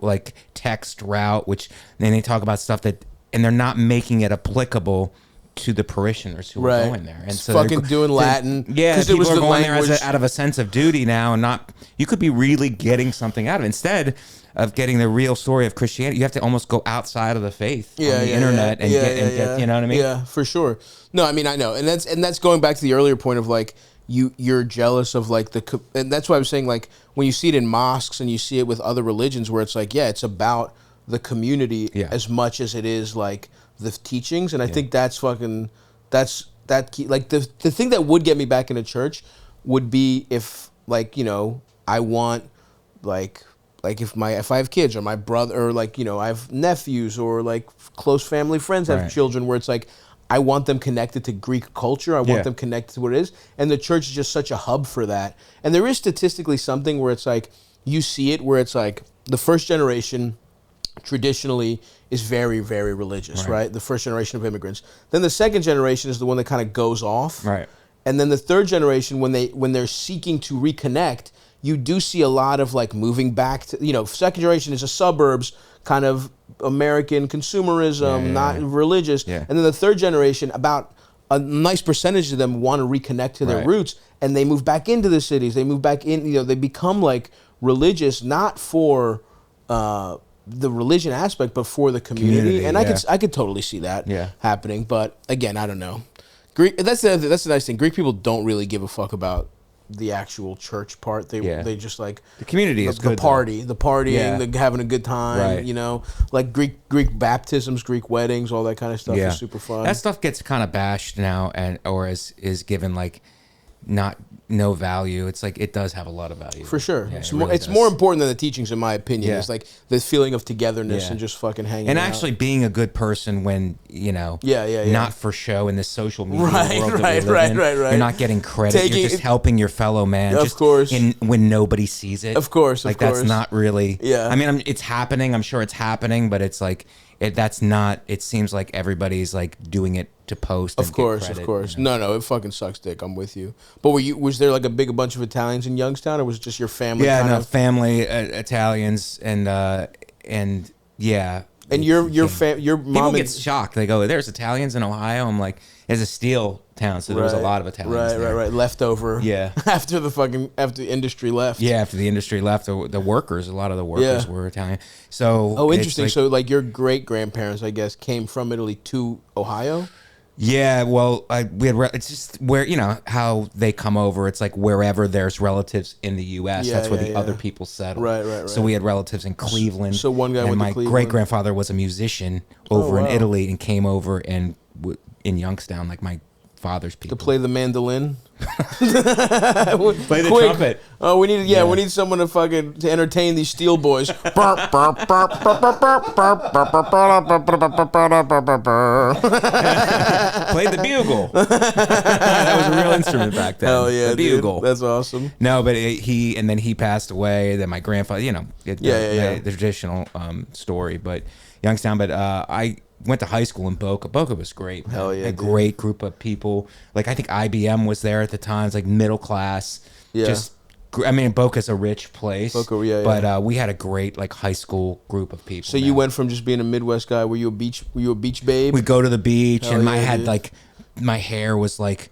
B: text route, which then they talk about stuff and they're not making it applicable to the parishioners who are going there. And so
A: fucking doing Latin.
B: Yeah, because people are going there out of a sense of duty now, and not. You could be really getting something out of it. Instead of getting the real story of Christianity, you have to almost go outside of the faith on the internet and get, you know what I mean?
A: Yeah, for sure. No, I mean, I know. And that's going back to the earlier point of like, you're jealous of like and that's why I was saying like, when you see it in mosques and you see it with other religions where it's like, it's about the community as much as it is like the teachings. And I think that's fucking, that key. Like the thing that would get me back into church would be if like, I want like if I have kids or my brother or like, I have nephews or like close family friends have children where it's like, I want them connected to Greek culture. I want them connected to what it is. And the church is just such a hub for that. And there is statistically something where it's like, you see it where it's like the first generation traditionally is very, very religious, right? The first generation of immigrants. Then the second generation is the one that kind of goes off.
B: Right.
A: And then the third generation, when they're seeking to reconnect, you do see a lot of like moving back to, second generation is a suburbs kind of American consumerism, not religious. Yeah. And then the third generation, about a nice percentage of them want to reconnect to their roots, and they move back into the cities. They move back in, they become like religious, not for the religion aspect, but for the community. And I could totally see that happening. But again, I don't know. That's the nice thing. Greek people don't really give a fuck about the actual church part. They just like
B: the community is good.
A: The partying, the having a good time. Like Greek baptisms, Greek weddings, all that kind of stuff is super fun.
B: That stuff gets kind of bashed now, or is given like no value. It's like it does have a lot of value
A: for sure.
B: Yeah,
A: it's more important than the teachings, in my opinion. It's like the feeling of togetherness and just fucking hanging out.
B: And actually being a good person when not for show in this social media world that we live in. You're not getting credit. You're just helping your fellow man.
A: Of course.
B: When nobody sees it.
A: Of course.
B: That's not really. Yeah. I mean, it's happening. I'm sure it's happening, but it's like that's not. It seems like everybody's like doing it to post.
A: Of course. No, it fucking sucks dick. I'm with you. But was there like a bunch of Italians in Youngstown, or was it just your family?
B: Yeah, family Italians and
A: And your mom
B: people get shocked. They go, "There's Italians in Ohio." I'm like, "It's a steel town, so there was a lot of Italians."
A: Right. Leftover.
B: Yeah.
A: after the industry left.
B: Yeah, after the industry left, the workers, a lot of the workers were Italian. So
A: interesting. So like your great grandparents, I guess, came from Italy to Ohio.
B: Yeah, well, it's just where, how they come over. It's like wherever there's relatives in the U.S., that's where the other people settle.
A: Right.
B: So we had relatives in Cleveland.
A: So one guy went to Cleveland.
B: And my great-grandfather was a musician over in Italy and came over and in Youngstown, like my father's people.
A: To play the mandolin?
B: Play the trumpet.
A: Oh, we need someone to entertain these steel boys.
B: Play the bugle. That was a real instrument back then.
A: Hell yeah,
B: the bugle.
A: Dude. That's awesome.
B: No, but he passed away. Then my grandfather, the traditional story. But Youngstown. But I went to high school in Boca. Boca was great. Man.
A: Hell yeah,
B: a great group of people. Like I think IBM was there at the time. It's like middle class. Yeah. Boca's a rich place.
A: Boca,
B: but we had a great like high school group of people.
A: So you went from just being a Midwest guy. Were you a beach babe?
B: We'd go to the beach, and I had like my hair was like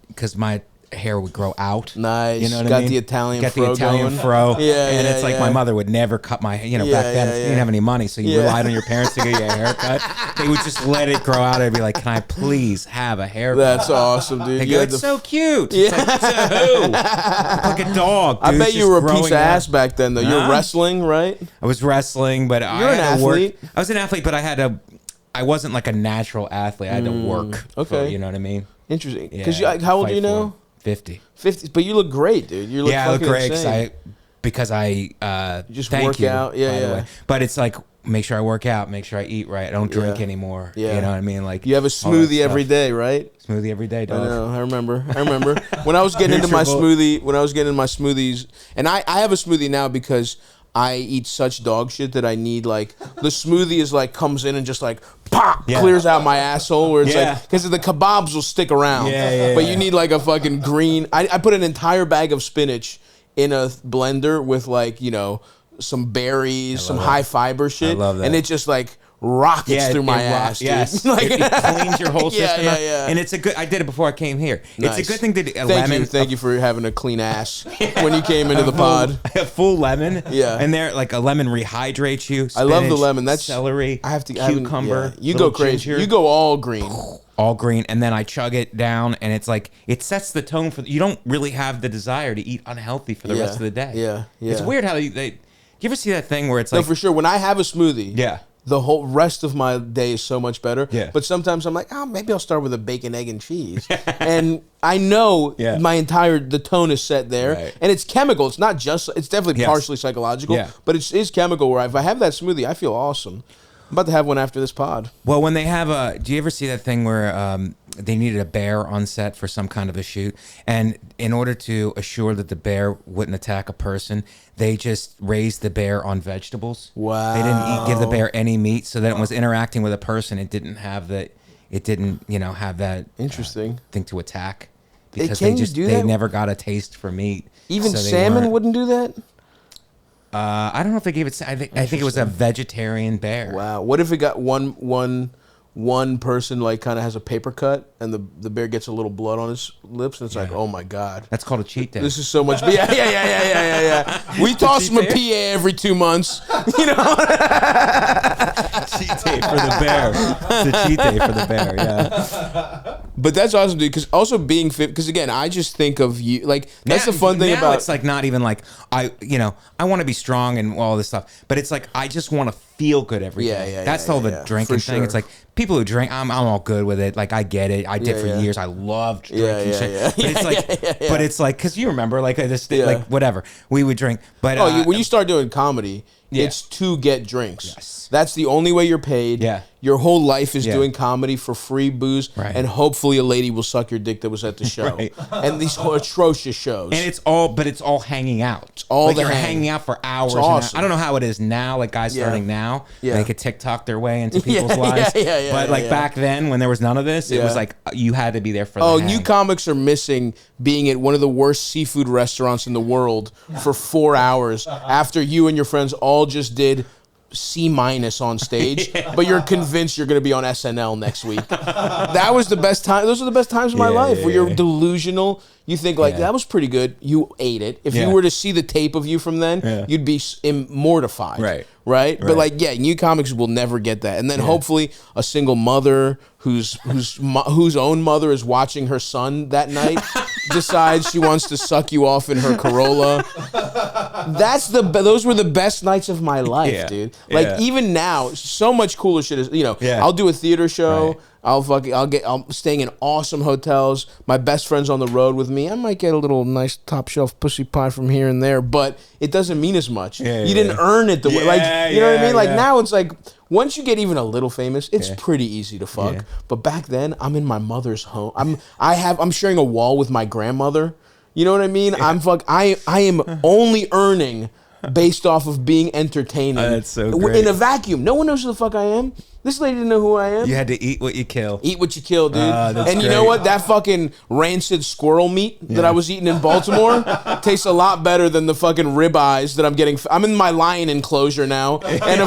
B: because my hair would grow out.
A: Nice.
B: You know what
A: I mean?
B: Got the Italian fro.
A: Yeah,
B: and it's like my mother would never cut my hair. Back then you didn't have any money, so you relied on your parents to get you a haircut. They would just let it grow out. I'd be like, "Can I please have a haircut?"
A: That's awesome, dude.
B: They go, "It's so cute." Yeah. It's like, to who? Like a dog. Dude.
A: I bet you were a piece of ass back then, though. You're wrestling, right?
B: I was wrestling, but
A: you're an athlete.
B: I was an athlete, but I wasn't like a natural athlete. I had to work.
A: Okay.
B: You know what I mean?
A: Interesting. Because how old are you now?
B: 50.
A: But you look great, dude. You look
B: I look great
A: insane.
B: because I
A: just
B: thank
A: work
B: you,
A: out. Yeah.
B: But it's like make sure I work out, make sure I eat right. I don't drink anymore. Yeah. You know what I mean? Like
A: you have a smoothie every day, right?
B: Smoothie every day, dog.
A: I know. I remember. When I was getting into my smoothies, and I have a smoothie now because I eat such dog shit that I need like the smoothie is like comes in and just like pop clears out my asshole where it's like because the kebabs will stick around. But you need like a fucking green. I put an entire bag of spinach in a blender with like some berries, some high fiber shit. I
B: love that.
A: And it just like rockets through my ass.
B: Yes,
A: like,
B: it cleans your whole system.
A: Yeah.
B: And it's a good. I did it before I came here.
A: Nice.
B: It's a good thing to do.
A: Thank you for having a clean ass when you came into the pod.
B: A full lemon.
A: Yeah,
B: and there like a lemon rehydrates you. Spinach,
A: I love the lemon. That's
B: celery.
A: I have to
B: cucumber.
A: You go crazy.
B: Ginger.
A: You go all green.
B: All green, and then I chug it down, and it's like it sets the tone for. You don't really have the desire to eat unhealthy for the rest of the day.
A: Yeah.
B: It's weird how you ever see that thing where it's like
A: no, for sure. When I have a smoothie,
B: yeah.
A: The whole rest of my day is so much better.
B: Yeah.
A: But sometimes I'm like, maybe I'll start with a bacon, egg, and cheese. And I know the tone is set there.
B: Right.
A: And it's chemical. It's not just, it's definitely partially psychological. Yeah. But it is chemical where if I have that smoothie, I feel awesome. I'm about to have one after this pod.
B: Well, when they have do you ever see that thing where they needed a bear on set for some kind of a shoot, and in order to assure that the bear wouldn't attack a person, they just raised the bear on vegetables.
A: Wow.
B: They didn't give the bear any meat, so that it was interacting with a person. It didn't have that. It didn't, have that
A: interesting
B: thing to attack because
A: they
B: never got a taste for meat.
A: Even so salmon wouldn't do that.
B: I don't know if they gave it. I think it was a vegetarian bear.
A: Wow. What if it got one person like kind of has a paper cut and the bear gets a little blood on his lips and it's like, oh my God.
B: That's called a cheat day.
A: This is so much. Yeah. We toss him a PA every 2 months.
B: Cheat day for the bear. It's a cheat day for the bear. Yeah.
A: But that's awesome, dude. Because also being fit. Because again, I just think of you like that's the fun thing about.
B: It's like not even like I want to be strong and all this stuff, but it's like I just want to feel good every day. That's all the drinking thing. Sure. It's like people who drink, I'm all good with it. Like I get it. I did for years. I loved drinking shit. But it's like, but it's like, because you remember, like like whatever we would drink. But
A: when you start doing comedy, it's to get drinks.
B: Yes.
A: That's the only way you're paid.
B: Yeah.
A: Your whole life is doing comedy for free booze, and hopefully a lady will suck your dick that was at the show. And these atrocious shows.
B: And it's all hanging out.
A: It's all
B: like you're hanging out for hours.
A: It's awesome.
B: I don't know how it is now, like guys starting now. They could TikTok their way into people's lives. But like back then when there was none of this, it was like you had to be there for the hang.
A: New comics are missing being at one of the worst seafood restaurants in the world for 4 hours after you and your friends all just did C- on stage, but you're convinced you're going to be on SNL next week. That was the best time. Those are the best times of my life where you're delusional. You think like that was pretty good. You ate it. If you were to see the tape of you from then, you'd be mortified. Right. But like, new comics will never get that. And then hopefully a single mother whose own mother is watching her son that night decides she wants to suck you off in her Corolla. Those were the best nights of my life, dude. Like even now, so much cooler shit is, I'll do a theater show. Right. I'm staying in awesome hotels. My best friend's on the road with me. I might get a little nice top shelf pussy pie from here and there, but it doesn't mean as much. You didn't earn it the way, like, you know what I mean? Like now it's like, once you get even a little famous, it's pretty easy to fuck. But back then, I'm in my mother's home. I'm sharing a wall with my grandmother. You know what I mean? I am only earning based off of being entertaining.
B: That's so great.
A: In a vacuum. No one knows who the fuck I am. This lady didn't know who I am.
B: You had to eat what you kill.
A: Eat what you kill, dude. And you know what? That fucking rancid squirrel meat that I was eating in Baltimore tastes a lot better than the fucking ribeyes that I'm getting. I'm in my lion enclosure now, and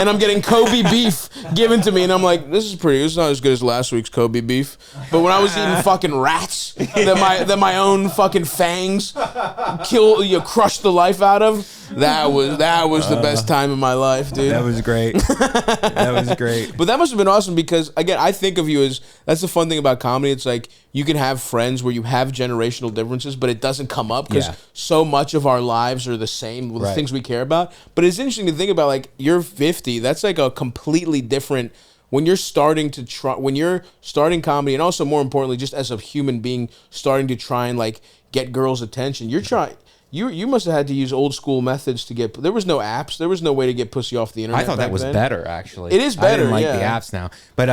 A: I'm getting Kobe beef given to me, and I'm like, this is not as good as last week's Kobe beef. But when I was eating fucking rats that my own fucking fangs crushed the life out of, that was the best time of my life, dude.
B: That was great. That was great.
A: But that must have been awesome because, again, I think of you as, that's the fun thing about comedy. It's like you can have friends where you have generational differences, but it doesn't come up because so much of our lives are the same with the things we care about. But it's interesting to think about, like, you're 50. That's like a completely different, when you're starting comedy, and also more importantly, just as a human being starting to try and like get girls' attention, You must have had to use old school methods to get. There was no apps. There was no way to get pussy off the internet.
B: I thought that was better, actually.
A: It is better.
B: I didn't like the apps now, but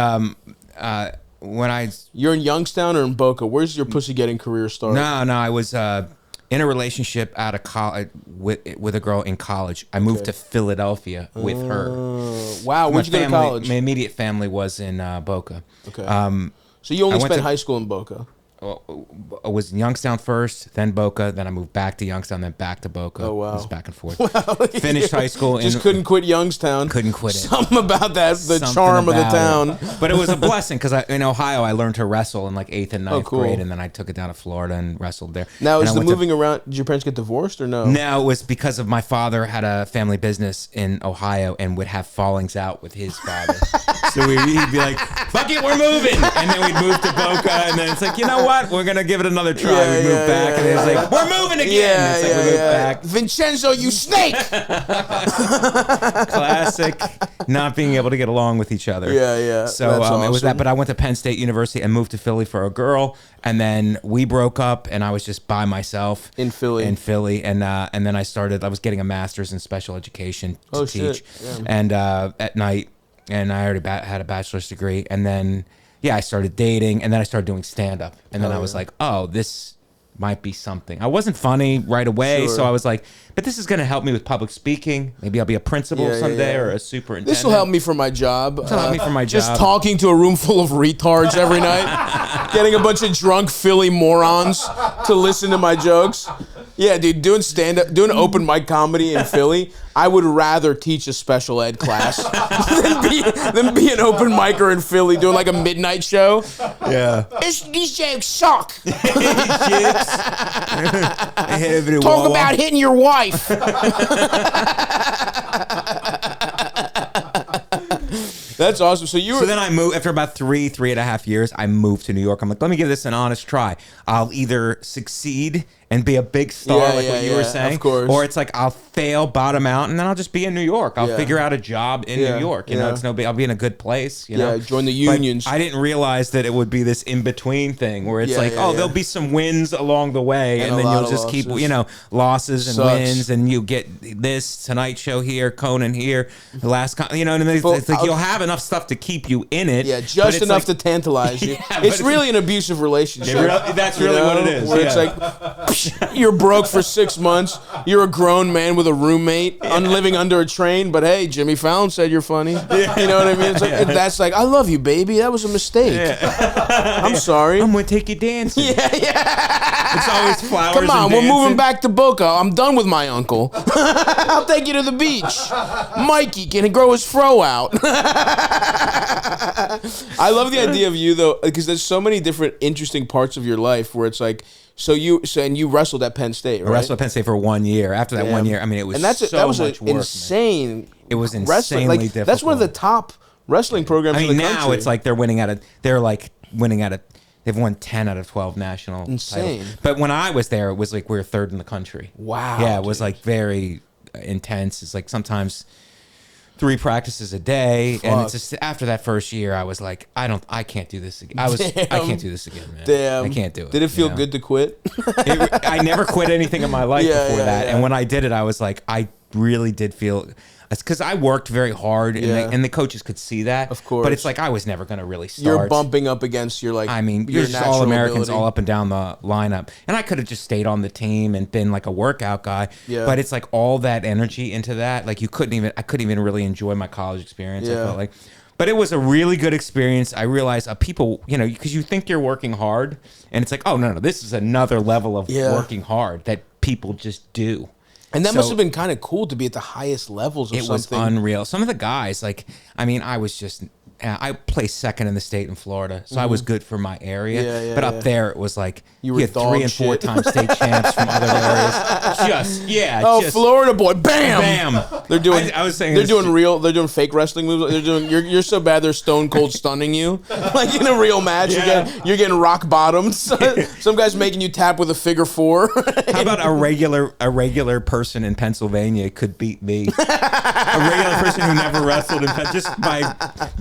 A: you're in Youngstown or in Boca, where's your pussy getting career started?
B: No, I was in a relationship out of college with a girl in college. I moved to Philadelphia with her.
A: Wow, where'd you go to college?
B: My immediate family was in Boca.
A: Okay. So you only spent high school in Boca.
B: I was in Youngstown first, then Boca, then I moved back to Youngstown, then back to Boca.
A: Oh, wow.
B: It was back and forth. Wow. Finished high school.
A: Just couldn't quit Youngstown.
B: Couldn't quit it.
A: Something about that, the charm of the town.
B: But it was a blessing because in Ohio, I learned to wrestle in like 8th and 9th grade, and then I took it down to Florida and wrestled there.
A: Now, is the moving around, did your parents get divorced or no?
B: No, it was because of my father had a family business in Ohio and would have fallings out with his father. So he'd be like, fuck it, we're moving. And then we'd move to Boca, and then it's like, you know what? We're going to give it another try. We moved back, and it's like, we're moving again. It's like we moved back.
A: Vincenzo, you snake!
B: Classic not being able to get along with each other.
A: Yeah.
B: So awesome. It was that, but I went to Penn State University and moved to Philly for a girl, and then we broke up, and I was just by myself.
A: In Philly.
B: And then I was getting a master's in special education to teach.
A: Yeah.
B: And at night, and I already had a bachelor's degree, and then I started dating, and then I started doing stand-up, and then I was like, oh, this might be something. I wasn't funny right away, so I was like, but this is going to help me with public speaking. Maybe I'll be a principal someday or a superintendent.
A: This will help me for my job.
B: Just
A: talking to a room full of retards every night, getting a bunch of drunk Philly morons to listen to my jokes. Yeah, dude, doing stand-up, doing open mic comedy in Philly, I would rather teach a special ed class than be an open micer in Philly doing like a midnight show.
B: Yeah.
A: These jokes suck.
B: Talk
A: about hitting your wife. That's awesome. So then
B: I moved after about 3.5 years. I moved to New York. I'm like, let me give this an honest try. I'll either succeed and be a big star, what you were saying,
A: of course.
B: Or it's like I'll fail, bottom out, and then I'll just be in New York. I'll figure out a job in New York. You know, it's no big. I'll be in a good place. You know,
A: join the unions.
B: But I didn't realize that it would be this in between thing where it's there'll be some wins along the way, and then you'll just keep losses and wins, and you get this Tonight Show here, Conan here, the last and then it's like you'll have an enough stuff to keep you in it.
A: Yeah, just enough to tantalize you. It's really an abusive relationship.
B: That's really what it is.
A: Where it's like, you're broke for 6 months. You're a grown man with a roommate, living under a train. But hey, Jimmy Fallon said you're funny. Yeah. You know what I mean? It's like that's like, I love you, baby. That was a mistake. Yeah. I'm sorry.
B: I'm gonna take you dancing.
A: Yeah.
B: It's always flowers.
A: Come on,
B: and
A: we're moving back to Boca. I'm done with my uncle. I'll take you to the beach. Mikey can grow his fro out. I love the idea of you though, because there's so many different interesting parts of your life where it's like, and you wrestled at Penn State, right?
B: I wrestled at Penn State for 1 year. After that 1 year, I mean, it was that was much work,
A: insane. Man.
B: It was insanely difficult.
A: That's one of the top wrestling programs in the country.
B: Now it's like they've won 10 out of 12 national titles. But when I was there, it was like we were third in the country.
A: Wow.
B: Yeah, it was like very intense. It's like sometimes 3 practices a day. Fuck. And it's just after that first year, I was like, I can't do this again. I can't do this again, man.
A: Damn.
B: I can't do it.
A: Did it feel good to quit?
B: I never quit anything in my life before that. Yeah. And when I did it, I was like, I really did feel... It's because I worked very hard, and the coaches could see that.
A: Of course.
B: But it's like I was never going to really start.
A: You're bumping up against your, like,
B: you're just All-Americans all up and down the lineup. And I could have just stayed on the team and been like a workout guy. Yeah. But it's like all that energy into that. Like I couldn't even really enjoy my college experience. Yeah. I felt like. But it was a really good experience. I realized people, because you think you're working hard, and it's like, oh, no, this is another level of working hard that people just do.
A: And that must have been kind of cool to be at the highest levels of something.
B: It was unreal. Some of the guys, I was just... I placed second in the state in Florida, so I was good for my area. But up there, it was like you had 3 and 4 time state champs from other areas.
A: Florida boy, bam! They're doing.
B: I was saying
A: they're doing fake wrestling moves. They're doing. You're so bad they're stone cold stunning you, like in a real match. You're getting rock bottomed. Some guy's making you tap with a figure 4.
B: How about a regular person in Pennsylvania could beat me? A regular person who never wrestled just by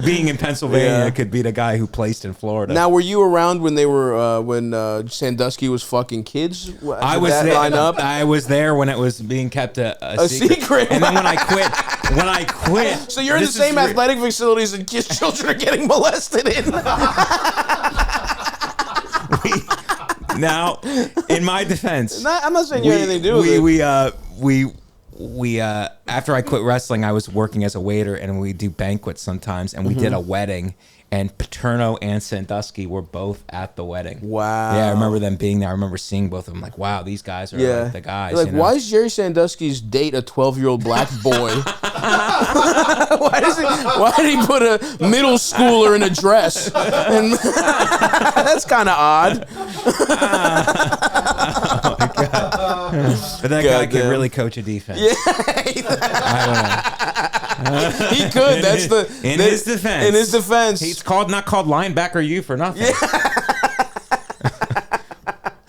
B: being in Pennsylvania could beat a guy who placed in Florida.
A: Now, were you around when they were when Sandusky was fucking kids?
B: I was there. I was there when it was being kept a secret. And then when I quit.
A: So you're in the same athletic facilities that children are getting molested in.
B: Now, in my defense,
A: I'm not saying you had anything to do with it.
B: We after I quit wrestling, I was working as a waiter, and we do banquets sometimes, and we did a wedding, and Paterno and Sandusky were both at the wedding.
A: Wow.
B: Yeah, I remember them being there. I remember seing both of them. Like, wow, these guys are like the guys.
A: Like, why is Jerry Sandusky's date a 12-year-old black boy? Why did he put a middle schooler in a dress? And that's kind of odd.
B: Oh my God. But that guy could really coach a defense.
A: Yeah.
B: I don't know.
A: He could.
B: In his defense.
A: In his defense.
B: He's not called linebacker U for nothing. Yeah.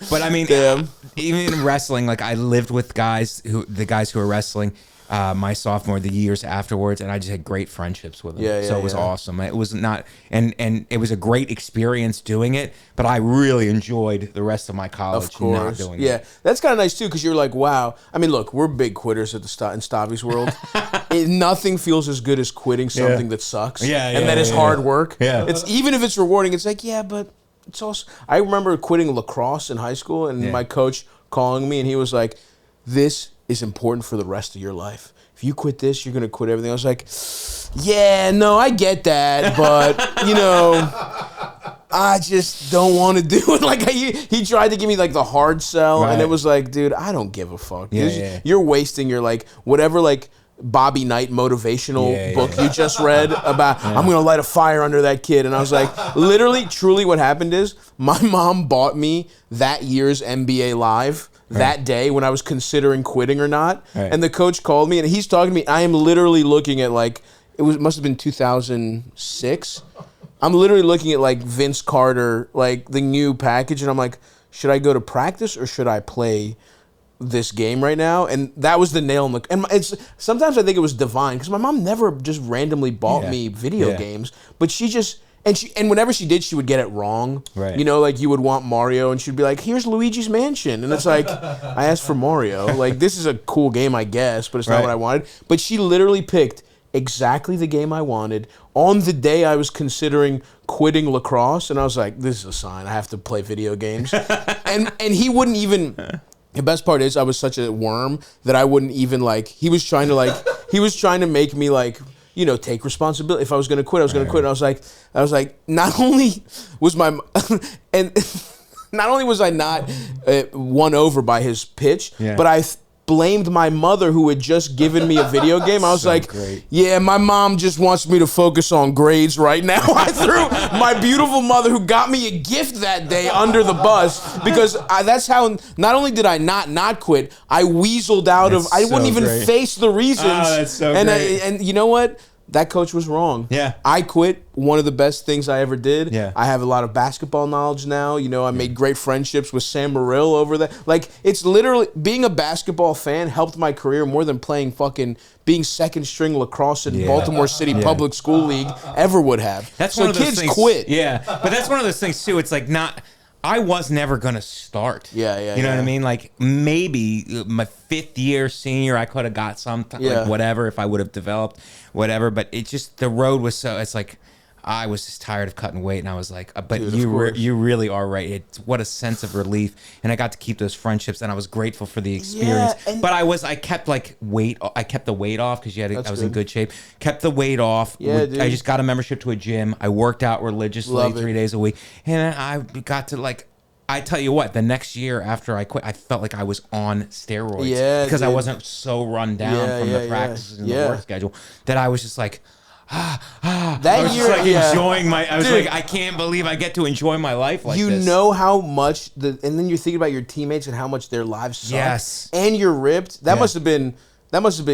B: But I mean, even in wrestling, like I lived with the guys who were wrestling my sophomore, the years afterwards, and I just had great friendships with them. So it was awesome. It was not, and it was a great experience doing it, but I really enjoyed the rest of my college not doing it.
A: Yeah, that's kind of nice too, because you're like, wow. I mean, look, we're big quitters at in Stavvy's world. Nothing feels as good as quitting something that sucks. And that is hard work.
B: Yeah.
A: It's even if it's rewarding, it's like, but it's also. I remember quitting lacrosse in high school, and my coach calling me, and he was like, "This is important for the rest of your life. If you quit this, you're going to quit everything." I was like, yeah, no, I get that, but, I just don't want to do it. Like, he tried to give me, like, the hard sell, and it was like, dude, I don't give a fuck. You're wasting your, like, whatever, like, Bobby Knight motivational book you just read about, I'm going to light a fire under that kid. And I was like, literally, truly what happened is my mom bought me that year's NBA Live that day when I was considering quitting or not. And the coach called me, and he's talking to me. I am literally looking at, like, must have been 2006. I'm literally looking at, like, Vince Carter, like, the new package, and I'm like, should I go to practice or should I play this game right now? And that was the nail in the... And sometimes I think it was divine, because my mom never just randomly bought me video games, but she just... And whenever she did, she would get it wrong. Right. Like you would want Mario, and she'd be like, "Here's Luigi's Mansion," and it's like, I asked for Mario. Like, this is a cool game, I guess, but it's not what I wanted. But she literally picked exactly the game I wanted on the day I was considering quitting lacrosse, and I was like, this is a sign. I have to play video games. and he wouldn't even... The best part is I was such a worm that I wouldn't even like... He was trying to make me like... You know, take responsibility. If I was going to quit, I was going to quit. And I was like, not only was my... and not only was I not won over by his pitch, but I blamed my mother who had just given me a video game. I was like, yeah, my mom just wants me to focus on grades right now. I threw my beautiful mother who got me a gift that day under the bus because that's how, not only did I not quit, I weaseled out of, I wouldn't even face the reasons. Oh, that's so great. And you know what? That coach was wrong. Yeah. I quit. One of the best things I ever did. Yeah. I have a lot of basketball knowledge now. You know, I made great friendships with Sam Morrill over that. Like, it's literally, being a basketball fan helped my career more than being second string lacrosse in Baltimore City Public School League ever would have.
B: That's so one of those kids quit. Yeah. But that's one of those things, too. It's like I was never going to start. Yeah. You know what I mean? Like, maybe my 5th year senior, I could have got like whatever if I would have developed whatever. But it just, the road was so, it's like, I was just tired of cutting weight. And I was like, but dude, you really are right. What a sense of relief. And I got to keep those friendships and I was grateful for the experience. Yeah, but I kept like weight. I kept the weight off because I was in good shape. Kept the weight off. Yeah, dude. I just got a membership to a gym. I worked out religiously 3 days a week. And I got to like, I tell you what, the next year after I quit, I felt like I was on steroids. Yeah, because I wasn't so run down from the practices and the work schedule that I was just like, that year, like enjoying I was like, I can't believe I get to enjoy my life like this.
A: You know how much and then you're thinking about your teammates and how much their lives suck. Yes. And you're ripped. That must have been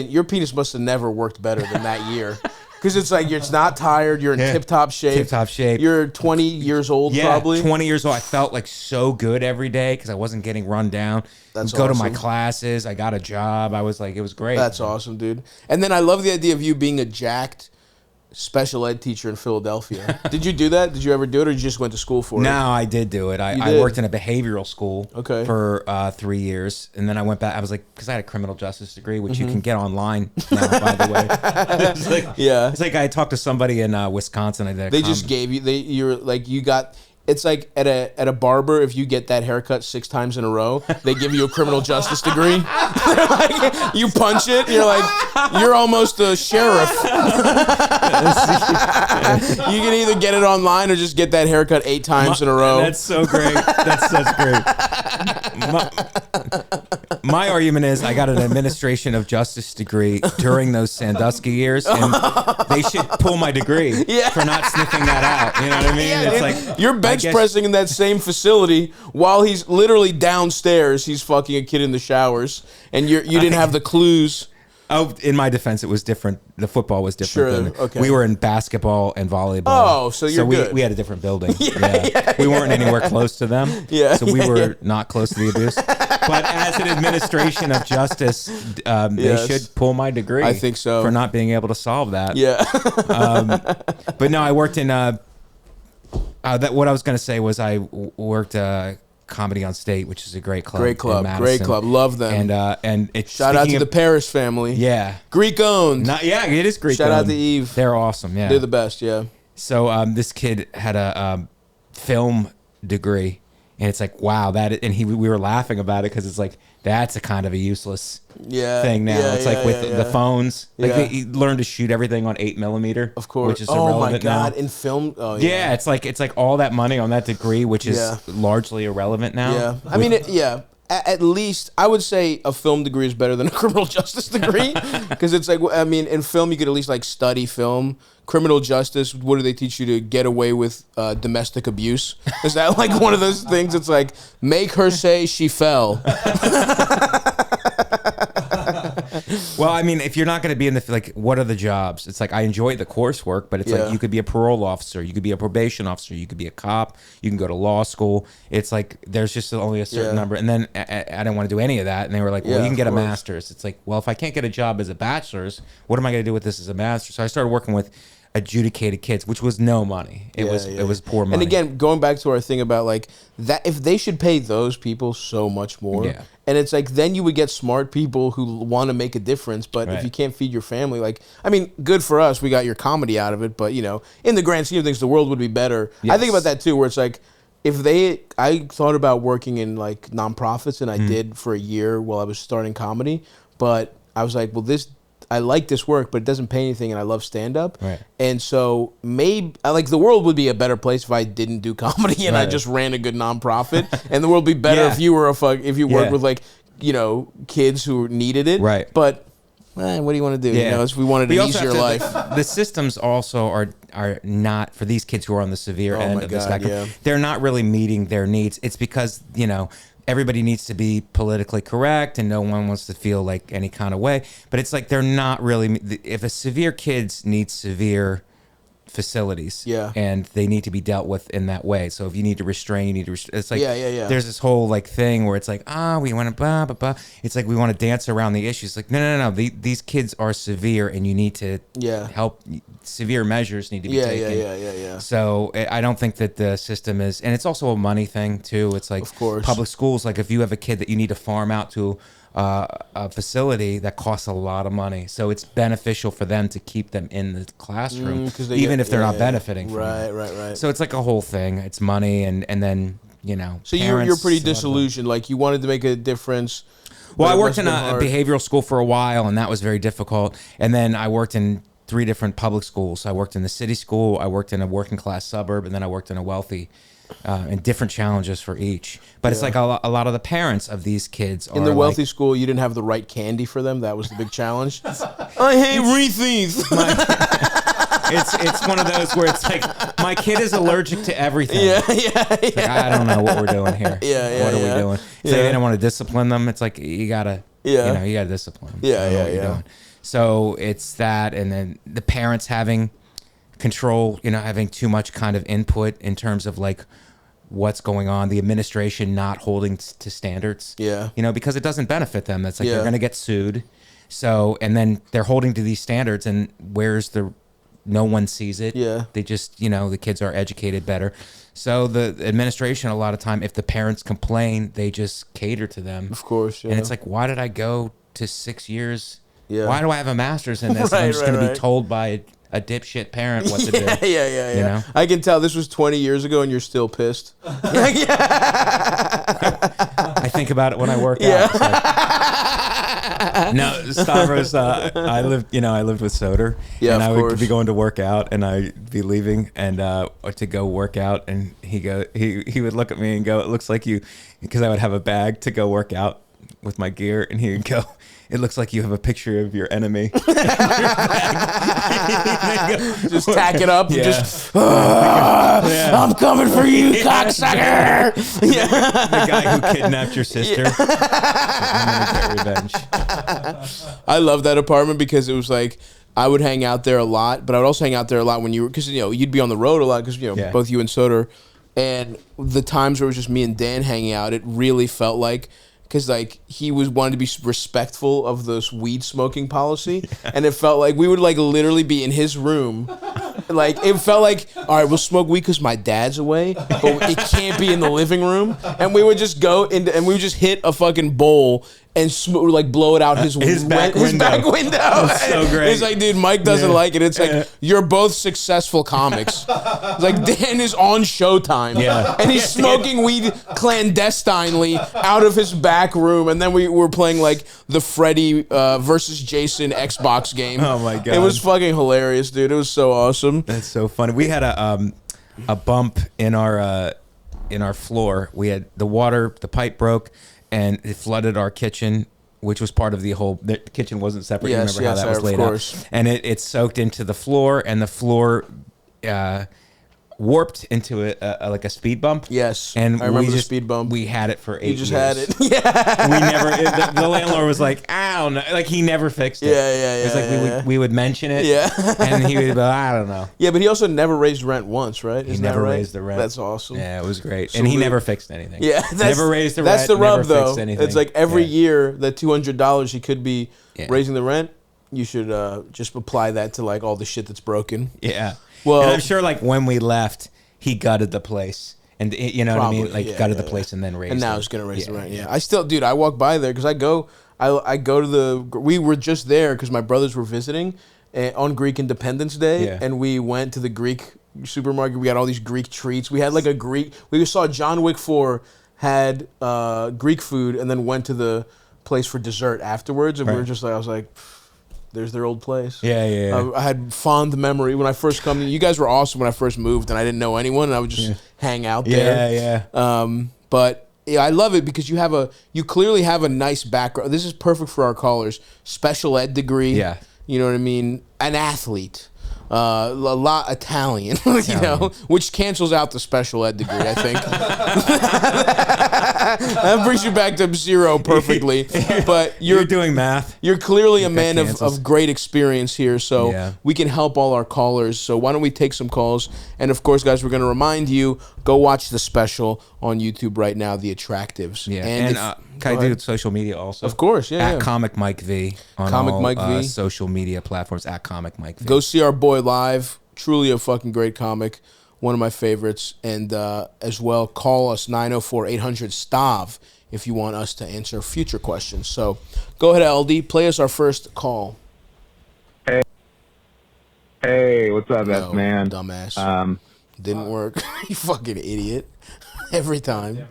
A: your penis must have never worked better than that year. Because it's like it's not tired. You're in tip-top shape.
B: Tip-top shape.
A: You're 20 years old, probably.
B: 20 years old. I felt like so good every day because I wasn't getting run down. That's Go to my classes. I got a job. I was like, it was great.
A: That's awesome, dude. And then I love the idea of you being a jacked special ed teacher in Philadelphia. Did you do that? Did you ever do it, or you just went to school for it?
B: No, I did do it. I worked in a behavioral school for 3 years, and then I went back. I was like, because I had a criminal justice degree, which you can get online now, by the way. It's like I talked to somebody in Wisconsin.
A: They just gave you. You're like you got. It's like at a barber, if you get that haircut 6 times in a row, they give you a criminal justice degree. Like, you punch it, you're like, you're almost a sheriff. You can either get it online or just get that haircut 8 times in a row.
B: That's so great. That's such great. My argument is I got an administration of justice degree during those Sandusky years, and they should pull my degree for not sniffing that out. You know what I mean?
A: Yeah, it's like you're bench pressing in that same facility while he's literally downstairs. He's fucking a kid in the showers, and you didn't have the clues.
B: Oh, in my defense, it was different. The football was different. Sure, okay. We were in basketball and volleyball.
A: Oh, so you're good.
B: We had a different building. We weren't anywhere close to them. So we were not close to the abuse. But as an administration of justice, they should pull my degree.
A: I think so.
B: For not being able to solve that.
A: Yeah.
B: But no, I worked in... what I was going to say was I worked... Comedy on State, which is a great club.
A: Great club. Love them.
B: And it's
A: shout out to the Paris family.
B: Yeah,
A: Greek owned.
B: It is Greek.
A: Shout out to Eve.
B: They're awesome. Yeah,
A: they're the best. Yeah.
B: So this kid had a film degree, and it's like, wow, we were laughing about it because it's like that's a kind of a useless thing now. It's like with the phones, like they learn to shoot everything on 8mm,
A: of course,
B: which is irrelevant now.
A: In film,
B: it's like all that money on that degree, which is largely irrelevant now.
A: Yeah, I mean, at least I would say a film degree is better than a criminal justice degree because it's like, I mean, in film you could at least like study film. Criminal justice, what do they teach you to get away with domestic abuse? Is that like one of those things? It's like, make her say she fell.
B: Well, I mean, if you're not going to be in the, like, what are the jobs? It's like, I enjoy the coursework, but it's like, you could be a parole officer, you could be a probation officer, you could be a cop, you can go to law school. It's like, there's just only a certain number. And then I didn't want to do any of that. And they were like, well, you can get a master's. It's like, well, if I can't get a job as a bachelor's, what am I going to do with this as a master's? So I started working with adjudicated kids, which was no money. It was poor money.
A: And again, going back to our thing about like that, if they should pay those people so much more, and it's like then you would get smart people who want to make a difference. But if you can't feed your family, like I mean, good for us, we got your comedy out of it. But you know, in the grand scheme of things, the world would be better. Yes. I think about that too, where it's like. I thought about working in like nonprofits, and I did for a year while I was starting comedy, but I was like, well, I like this work, but it doesn't pay anything, and I love stand-up. Right. And so maybe the world would be a better place if I didn't do comedy and I just ran a good nonprofit, and the world would be better if you were if you worked with like, you know, kids who needed it. Right. But what do you want to do? Yeah. You know, if we wanted an easier life.
B: The systems also are not, for these kids who are on the severe end of the spectrum, they're not really meeting their needs. It's because, you know, everybody needs to be politically correct and no one wants to feel like any kind of way. But it's like they're not really, if a severe kid needs severe facilities and they need to be dealt with in that way. So if you need to restrain, you need to it's like there's this whole like thing where it's like we want to blah blah blah. It's like we want to dance around the issues. Like no. These kids are severe and you need to help. Severe measures need to be taken. So I don't think that the system is, and it's also a money thing too. It's like, of course, public schools. Like if you have a kid that you need to farm out to a facility, that costs a lot of money. So it's beneficial for them to keep them in the classroom, even if they're not benefiting from it. Right. So it's like a whole thing. It's money, and then, you know.
A: So you're pretty disillusioned. Like you wanted to make a difference.
B: Well, I worked in a behavioral school for a while, and that was very difficult. And then I worked in 3 different public schools. I worked in the city school, I worked in a working class suburb, and then I worked in a wealthy, and different challenges for each. But it's like a lot of the parents of these kids are
A: in the wealthy school. You didn't have the right candy for them. That was the big challenge. I hate Reese's.
B: It's one of those where it's like my kid is allergic to everything. Like, I don't know what we're doing here. What are we doing? So they don't want to discipline them. It's like you gotta, you gotta discipline them. Doing. So it's that, and then the parents having control, you know, having too much kind of input in terms of like what's going on, the administration not holding to standards, you know, because it doesn't benefit them. That's like they're going to get sued. So, and then they're holding to these standards, and no one sees it. They just, you know, the kids are educated better. So the administration, a lot of time, if the parents complain, they just cater to them.
A: Of course,
B: And it's like, why did I go to 6 years? Why do I have a master's in this? I'm just going to be told by a dipshit parent what to do. You know?
A: I can tell this was 20 years ago and you're still pissed.
B: I think about it when I work out. Like, no, Stavros, I lived with Soder. And I would be going to work out, and I'd be leaving and to go work out, and he would look at me and go, "It looks like you," because I would have a bag to go work out with my gear, and he would go, "It looks like you have a picture of your enemy."
A: Just tack it up. And just, I'm coming for you, cocksucker.
B: The guy who kidnapped your sister. I'm gonna get revenge.
A: I love that apartment because it was like I would hang out there a lot, but I would also hang out there a lot when you were, because, you know, you'd be on the road a lot because, you know, both you and Soder, and the times where it was just me and Dan hanging out, it really felt like, because like he wanted to be respectful of this weed smoking policy, and it felt like we would like literally be in his room. Like it felt like, all right, we'll smoke weed because my dad's away, but it can't be in the living room. And we would just go into, and we would just hit a fucking bowl and like blow it out his back window.
B: That's so great.
A: It's like, dude, Mike doesn't like it. It's like, you're both successful comics. It's like Dan is on Showtime, and he's smoking weed clandestinely out of his back room, and then we were playing like the Freddy versus Jason Xbox game.
B: Oh my god,
A: it was fucking hilarious, dude. It was so awesome.
B: That's so funny. We had a bump in our floor. We had the pipe broke, and it flooded our kitchen, which was part of the kitchen wasn't separate.
A: Yes,
B: you remember how that was laid out? And it soaked into the floor, and the floor warped into like a speed bump.
A: Yes,
B: and
A: I remember the speed bump.
B: We had it for 8 years.
A: You just had it. Yeah.
B: We never. The landlord was like, "I don't know," like he never fixed it.
A: Yeah.
B: It's like we would mention it.
A: Yeah.
B: And he would be like, "I don't know."
A: Yeah, but he also never raised rent once, right?
B: He never raised the rent.
A: That's awesome.
B: Yeah, it was great. And he never fixed anything.
A: Yeah,
B: never raised the rent.
A: That's the rub, though.
B: Anything.
A: It's like every year that $200 he could be raising the rent. just apply that to like all the shit that's broken.
B: Yeah. Well, and I'm sure like when we left, he gutted the place. And you know probably, what I mean? Like gutted the place and then raised it.
A: And now it's going to raise the rent. Yeah. I still, dude, I walk by there because I go to we were just there because my brothers were visiting on Greek Independence Day. And we went to the Greek supermarket. We got all these Greek treats. We had like we saw John Wick 4 had Greek food and then went to the place for dessert afterwards. And we were just like, I was like, there's their old place.
B: Yeah.
A: I had fond memory when I first come. You guys were awesome when I first moved, and I didn't know anyone, and I would just hang out there.
B: Yeah.
A: But yeah, I love it because you clearly have a nice background. This is perfect for our callers. Special ed degree.
B: Yeah.
A: You know what I mean? An athlete. A lot Italian, you know, which cancels out the special ed degree, I think. That brings you back to zero perfectly. But
B: you're doing math.
A: You're clearly a man of great experience here, so we can help all our callers. So why don't we take some calls? And of course, guys, we're going to remind you, go watch the special on YouTube right now, The Attractives.
B: Yeah, and can I do social media also?
A: Of course,
B: At Comic Mike V on
A: Comic
B: all
A: Mike V.
B: social media platforms, at Comic Mike V.
A: Go see our boy live. Truly a fucking great comic. One of my favorites. And as well, call us 904-800-STAV if you want us to answer future questions. So go ahead, LD. Play us our first call.
D: Hey, what's up, man?
A: Dumbass. Didn't work. You fucking idiot. Every time.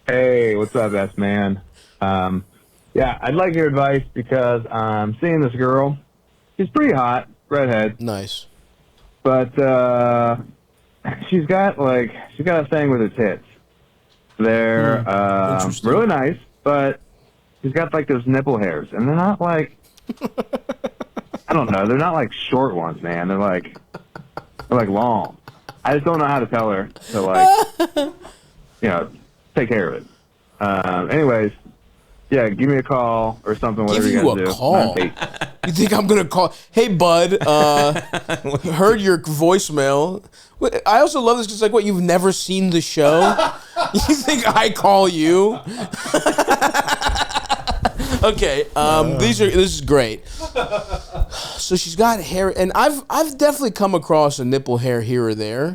D: Hey, what's up, man? Yeah, I'd like your advice because I'm seeing this girl. She's pretty hot, redhead.
A: Nice.
D: But she's got a thing with her tits. They're really nice, but she's got like those nipple hairs, and they're not like I don't know, they're not like short ones, man. They're like long. I just don't know how to tell her to like take care of it. Anyways, yeah, give me a call or something. Whatever you guys do.
A: Give you a call? You think I'm gonna call? Hey, bud, heard your voicemail. I also love this because like, what, you've never seen the show? You think I call you? Okay, this is great. So she's got hair, and I've definitely come across a nipple hair here or there,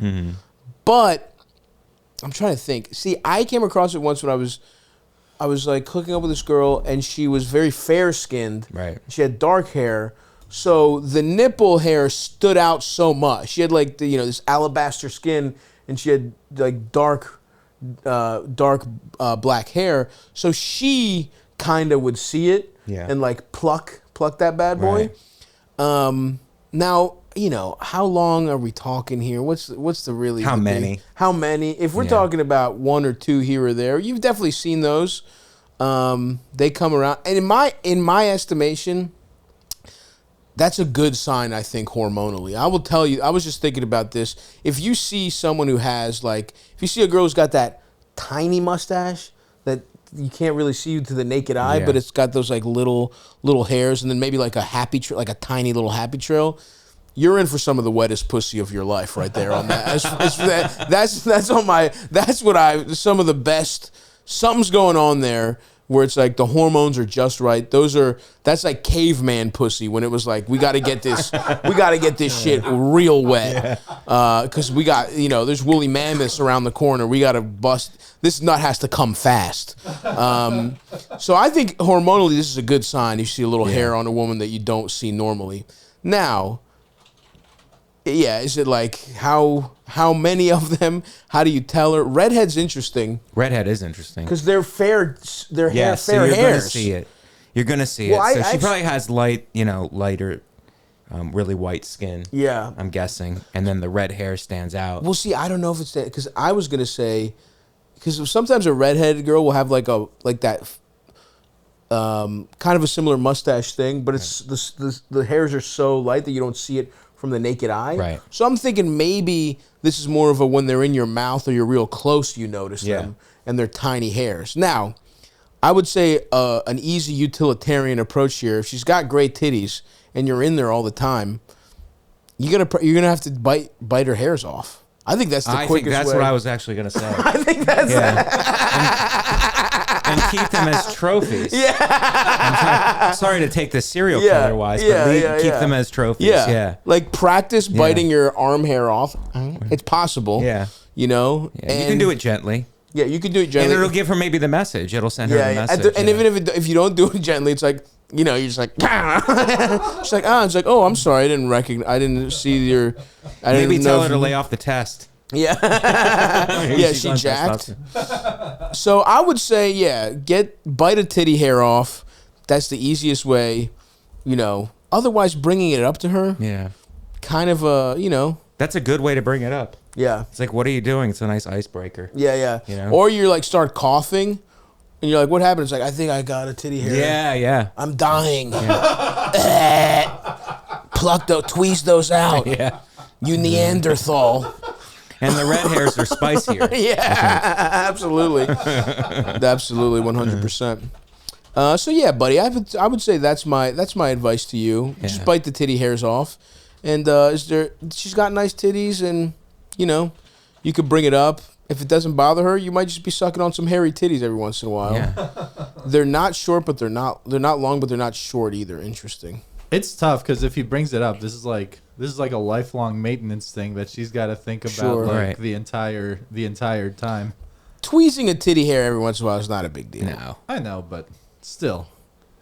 A: but I'm trying to think. See, I came across it once when I was like hooking up with this girl, and she was very fair-skinned.
B: Right.
A: She had dark hair, so the nipple hair stood out so much. She had like this alabaster skin, and she had like dark black hair. So she kind of would see it and like pluck that bad boy. Right. Now, how long are we talking here? What's the really
B: how many?
A: Thing? How many? If we're talking about one or two here or there, you've definitely seen those. They come around, and in my estimation, that's a good sign, I think, hormonally. I will tell you, I was just thinking about this. If you see someone who has if you see a girl who's got that tiny mustache that you can't really see to the naked eye, but it's got those like little hairs, and then maybe like a a tiny little happy trail. You're in for some of the wettest pussy of your life right there on that. Some of the best. Something's going on there where it's like the hormones are just right. That's like caveman pussy when it was like, we got to get this shit real wet. Because we got, there's woolly mammoths around the corner. We got to bust. This nut has to come fast. So I think hormonally this is a good sign. You see a little hair on a woman that you don't see normally. Now, is it like how many of them? How do you tell her? Redhead's interesting.
B: Redhead is interesting
A: because they're fair. They're fair
B: so you're
A: hairs.
B: Gonna see it. You're gonna see it. So she probably has lighter, really white skin.
A: Yeah,
B: I'm guessing, and then the red hair stands out.
A: Well, see, I don't know if it's that because I was gonna say because sometimes a redheaded girl will have that. Kind of a similar mustache thing, but it's the hairs are so light that you don't see it from the naked eye.
B: Right.
A: So I'm thinking maybe this is more of a when they're in your mouth or you're real close, you notice them, and they're tiny hairs. Now, I would say an easy utilitarian approach here. If she's got great titties and you're in there all the time, you're gonna have to bite her hairs off. I think that's the quickest way.
B: I think that's what I was actually gonna say.
A: I think that's
B: and keep them as trophies. Yeah. I'm sorry to take this serial killer wise, but keep them as trophies. Yeah.
A: Like practice biting your arm hair off. It's possible.
B: Yeah.
A: You know?
B: Yeah. And you can do it gently.
A: Yeah, you can do it gently.
B: And it'll give her maybe the message. It'll send her the message.
A: And even if you don't do it gently, it's like, you know, you're just like, she's like, it's like, oh, I'm sorry, I didn't see your.
B: Maybe tell her to lay off the test.
A: Yeah, yeah, she jacked. So I would say, bite a titty hair off. That's the easiest way, you know. Otherwise, bringing it up to her, kind of you know.
B: That's a good way to bring it up.
A: Yeah,
B: it's like, what are you doing? It's a nice icebreaker.
A: Yeah.
B: You know?
A: Or you're like start coughing. And you're like, what happened? It's like, I think I got a titty hair.
B: Yeah.
A: I'm dying. Yeah. Pluck those, tweeze those out.
B: Yeah.
A: You Neanderthal.
B: And the red hairs are spicier.
A: Yeah, absolutely. Absolutely, 100%. So yeah, buddy, I would say that's my advice to you. Yeah. Just bite the titty hairs off. And she's got nice titties, and you know, you could bring it up. If it doesn't bother her, you might just be sucking on some hairy titties every once in a while. Yeah. They're not short, but they're not long, but they're not short either. Interesting.
C: It's tough because if he brings it up, this is like a lifelong maintenance thing that she's got to think about the entire time.
A: Tweezing a titty hair every once in a while is not a big deal.
B: No,
C: I know, but still,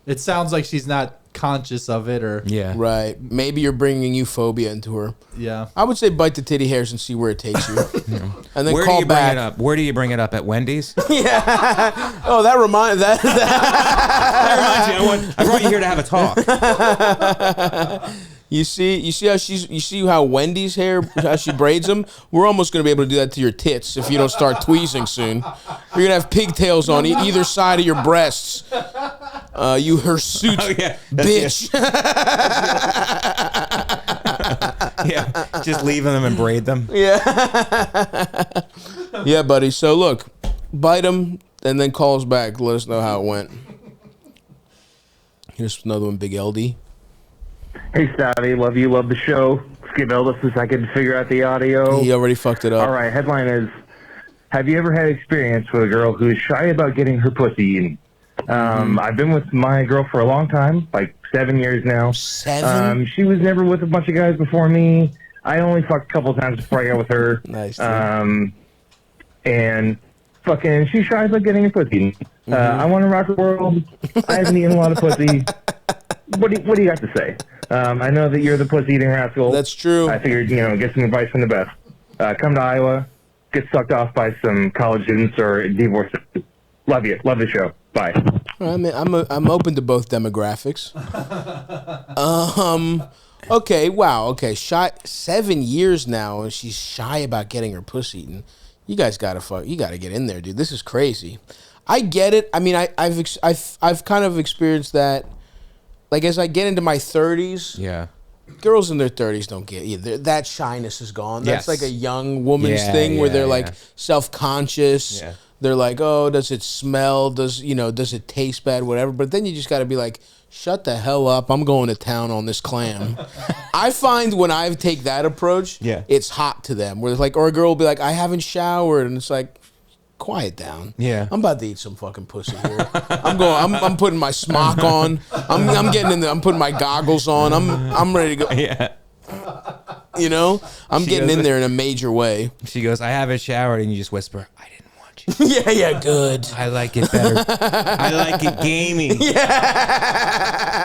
C: it sounds like she's not conscious of it, or
A: right. Maybe you're bringing euphobia into her.
C: Yeah,
A: I would say bite the titty hairs and see where it takes you, and then
B: where
A: call
B: do you
A: back.
B: Bring it up? Where do you bring it up at Wendy's?
A: Yeah. Oh, that reminds me.
B: I brought you here to have a talk.
A: You see how Wendy's hair, how she braids them? We're almost going to be able to do that to your tits if you don't start tweezing soon. You're going to have pigtails on either side of your breasts. You hirsute bitch.
B: Yeah, just leaving them and braid them.
A: Yeah. Yeah, buddy. So look, bite them and then call us back. Let us know how it went. Here's another one, Big LD.
E: Hey, Stavvy, love the show. Let's give Elvis a second to figure out the audio.
A: He already fucked it up.
E: All right, headline is, have you ever had experience with a girl who is shy about getting her pussy eaten? I've been with my girl for a long time, like 7 years now.
A: 7?
E: She was never with a bunch of guys before me. I only fucked a couple times before I got with her.
A: Nice.
E: And fucking, she's shy about getting her pussy eaten. I want to rock the world. I haven't eaten a lot of pussy. What do you got to say? I know that you're the pussy-eating rascal.
A: That's true.
E: I figured, get some advice from the best. Come to Iowa, get sucked off by some college students or divorced. Love you. Love the show. Bye.
A: I'm open to both demographics. Okay. Wow. Okay. Shy 7 years now, and she's shy about getting her pussy eaten. You guys gotta get in there, dude. This is crazy. I get it. I mean, I've kind of experienced that. Like, as I get into my 30s, girls in their 30s don't get that shyness is gone. That's like a young woman's thing where they're like self-conscious. Yeah. They're like, oh, does it smell? Does it taste bad? Whatever. But then you just got to be like, shut the hell up. I'm going to town on this clam. I find when I take that approach, it's hot to them. Where it's like, or a girl will be like, I haven't showered, and it's like, quiet down.
B: Yeah,
A: I'm about to eat some fucking pussy here. I'm putting my smock on. I'm getting in there. I'm putting my goggles on. I'm ready to go. Yeah. I'm getting in there in a major way.
B: She goes, I haven't showered, and you just whisper, I didn't want you.
A: Yeah, good.
B: I like it better. I like it gamey.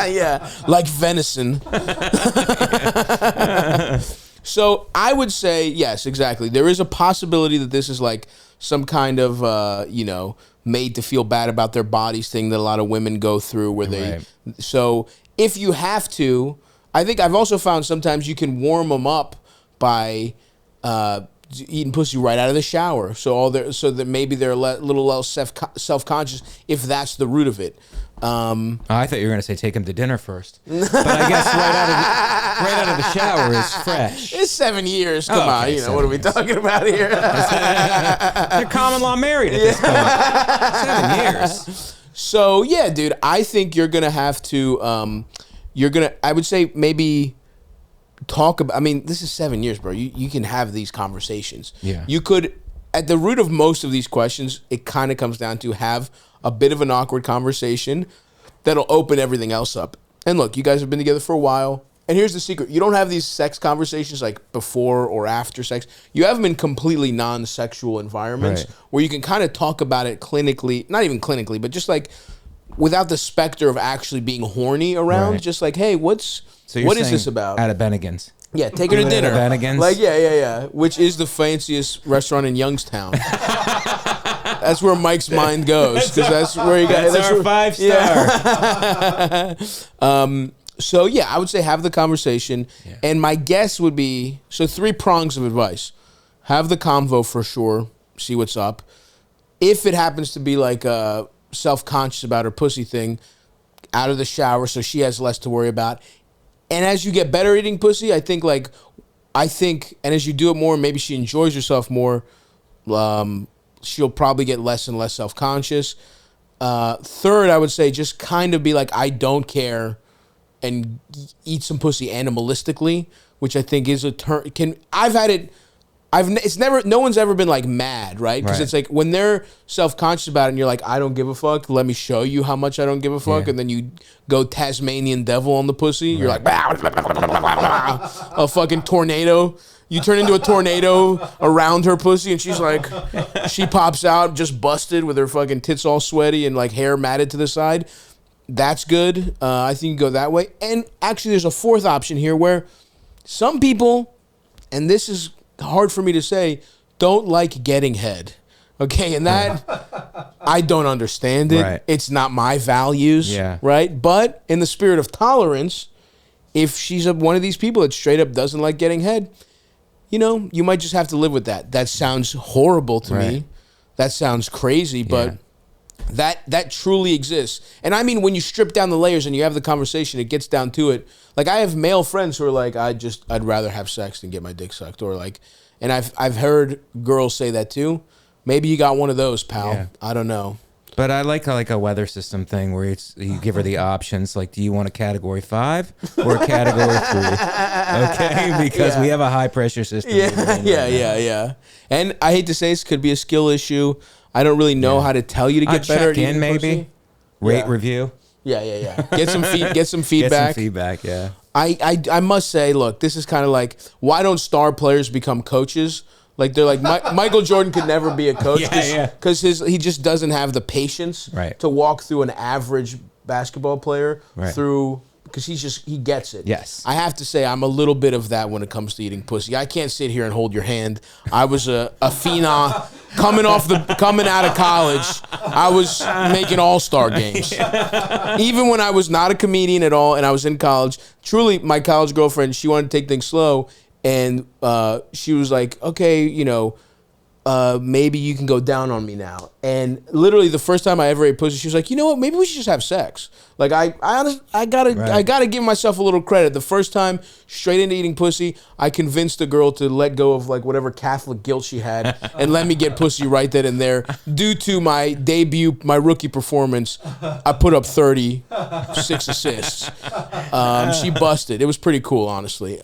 A: Yeah, like venison. So I would say yes, exactly. There is a possibility that this is like some kind of, made to feel bad about their bodies thing that a lot of women go through where they, so if you have to, I think I've also found sometimes you can warm them up by eating pussy right out of the shower. So that maybe they're a little less self-conscious if that's the root of it.
B: I thought you were going to say take him to dinner first. But I guess right out of the shower is fresh.
A: It's 7 years. Come on. What are we talking about here?
B: They're common law married at this point. 7 years.
A: So, yeah, dude, I think you're going to have to, I would say maybe talk about, I mean, this is 7 years, bro. You can have these conversations.
B: Yeah.
A: You could, at the root of most of these questions, it kind of comes down to have a bit of an awkward conversation that'll open everything else up. And look, you guys have been together for a while. And here's the secret. You don't have these sex conversations like before or after sex. You have them in completely non-sexual environments where you can kind of talk about it clinically, not even clinically, but just like without the specter of actually being horny around. Just like, hey, what is this about?
B: At a Bennigan's.
A: Yeah, take her to dinner.
B: Bennigan's.
A: Like, yeah. Which is the fanciest restaurant in Youngstown. That's where Mike's mind goes. Because that's where you got.
B: That's our 5-star.
A: Yeah. So, yeah, I would say have the conversation. Yeah. And my guess would be, so 3 prongs of advice. Have the convo for sure. See what's up. If it happens to be like self-conscious about her pussy thing, out of the shower so she has less to worry about. And as you get better at eating pussy, I think, and as you do it more, maybe she enjoys herself more, she'll probably get less and less self-conscious. Third, I would say just kind of be like, I don't care, and eat some pussy animalistically, which I think is a term. No one's ever been like mad, right? Because it's like when they're self-conscious about it and you're like, I don't give a fuck, let me show you how much I don't give a fuck. And then you go Tasmanian devil on the pussy. You're like, a fucking tornado. You turn into a tornado around her pussy and she's like, she pops out just busted with her fucking tits all sweaty and like hair matted to the side. That's good. I think you go that way. And actually there's a fourth option here where some people, and this is hard for me to say, don't like getting head. Okay, and that, I don't understand it. Right. It's not my values, right? But in the spirit of tolerance, if she's one of these people that straight up doesn't like getting head, you know, you might just have to live with that. That sounds horrible to me. That sounds crazy, but that truly exists. And I mean, when you strip down the layers and you have the conversation, it gets down to it. Like, I have male friends who are like, I'd rather have sex than get my dick sucked. Or like, and I've heard girls say that too. Maybe you got one of those, pal. Yeah. I don't know.
B: But I like a weather system thing where you give her the options. Like, do you want a category 5 or a category 3? Okay, because we have a high pressure system.
A: Yeah. And I hate to say this could be a skill issue. I don't really know how to tell you to get better at eating
B: maybe. Rate review.
A: Yeah. Get some feedback.
B: Get some feedback. Yeah.
A: I must say, look, this is kind of like, why don't star players become coaches? Like, they're like, Michael Jordan could never be a coach because he just doesn't have the patience to walk through an average basketball player through, because he gets it.
B: Yes.
A: I have to say, I'm a little bit of that when it comes to eating pussy. I can't sit here and hold your hand. I was a phenom coming out of college. I was making all-star games. Even when I was not a comedian at all and I was in college, truly, my college girlfriend, she wanted to take things slow. And she was like, okay, you know, maybe you can go down on me now. And literally the first time I ever ate pussy, she was like, you know what, maybe we should just have sex. Like, I gotta give myself a little credit. The first time, straight into eating pussy, I convinced the girl to let go of like whatever Catholic guilt she had and let me get pussy right then and there. Due to my rookie performance, I put up 36 assists. She busted. It was pretty cool, honestly.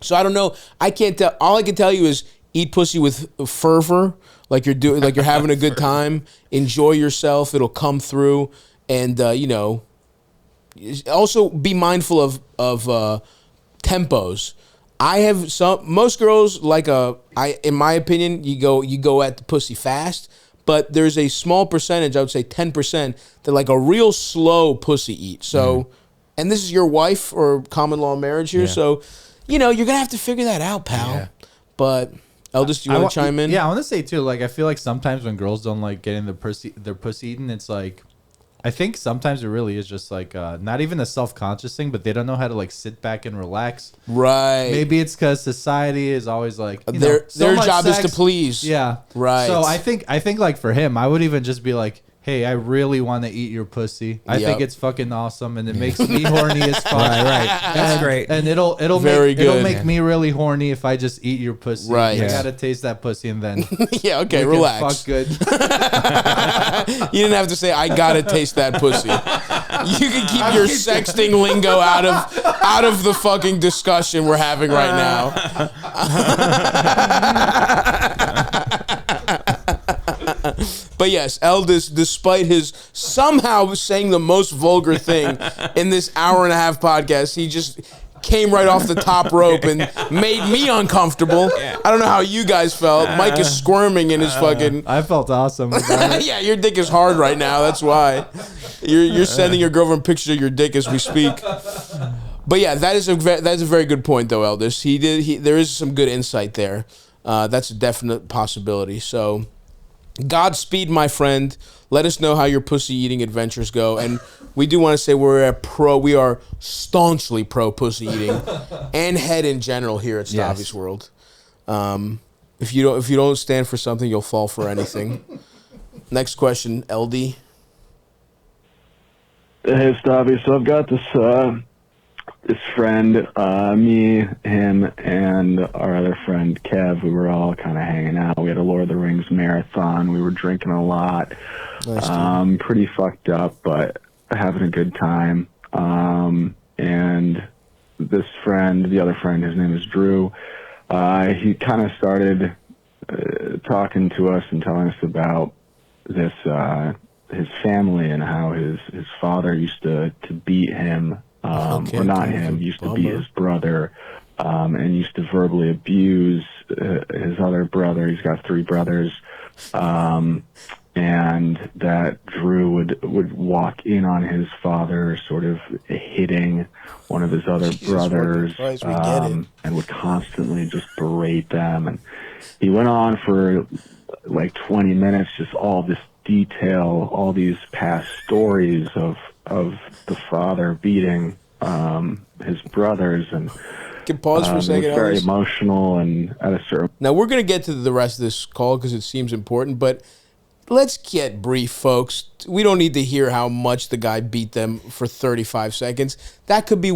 A: So I don't know. I can't tell. All I can tell you is eat pussy with fervor, like you're having a good time. Enjoy yourself. It'll come through, and you know. Also, be mindful of tempos. I have most girls like in my opinion, you go at the pussy fast, but there's a small percentage, I would say 10%, that like a real slow pussy eat. So, and this is your wife or common law marriage here, so. You know, you're going to have to figure that out, pal. Yeah. But, Eldest, do you want to chime in?
C: Yeah, I want to say, too, like, I feel like sometimes when girls don't like getting their pussy eaten, it's like, I think sometimes it really is just like, not even a self-conscious thing, but they don't know how to, like, sit back and relax.
A: Right.
C: Maybe it's because society is always like,
A: their job is to please.
C: Yeah.
A: Right.
C: So I think, like, for him, I would even just be like, hey, I really want to eat your pussy. I think it's fucking awesome, and it makes me horny as fuck.
B: Right. That's great.
C: And it'll make me really horny if I just eat your pussy.
A: Right.
C: I gotta taste that pussy, and then
A: okay, relax.
C: Fuck good.
A: You didn't have to say I gotta taste that pussy. You can keep your sexting lingo out of the fucking discussion we're having right now. But yes, Eldest, despite his somehow saying the most vulgar thing in this hour and a half podcast, he just came right off the top rope and made me uncomfortable. I don't know how you guys felt. Mike is squirming in his fucking...
C: I felt awesome.
A: Yeah, your dick is hard right now. That's why. You're sending your girlfriend pictures of your dick as we speak. But yeah, that is a very good point, though, Eldest. There is some good insight there. That's a definite possibility. So, Godspeed, my friend. Let us know how your pussy eating adventures go. And we do want to say we are staunchly pro pussy eating and head in general here at Stavvy's World. If you don't stand for something, you'll fall for anything. Next question, LD.
D: Hey, Stavvy. So I've got this friend, me, him, and our other friend, Kev. We were all kind of hanging out. We had a Lord of the Rings marathon. We were drinking a lot. Nice, pretty fucked up, but having a good time. And this friend, the other friend, his name is Drew, he kind of started talking to us and telling us about this, his family and how his father used to beat him. Or not him, used to be his brother, and used to verbally abuse his other brother. He's got 3 brothers, and that Drew would walk in on his father sort of hitting one of his other brothers, and would constantly just berate them. And he went on for like 20 minutes, just all this detail, all these past stories of the father beating his brothers, and
A: can pause for a second.
D: It was very emotional, and at a certain.
A: Now we're gonna get to the rest of this call because it seems important, but let's get brief, folks. We don't need to hear how much the guy beat them for 35 seconds. That could be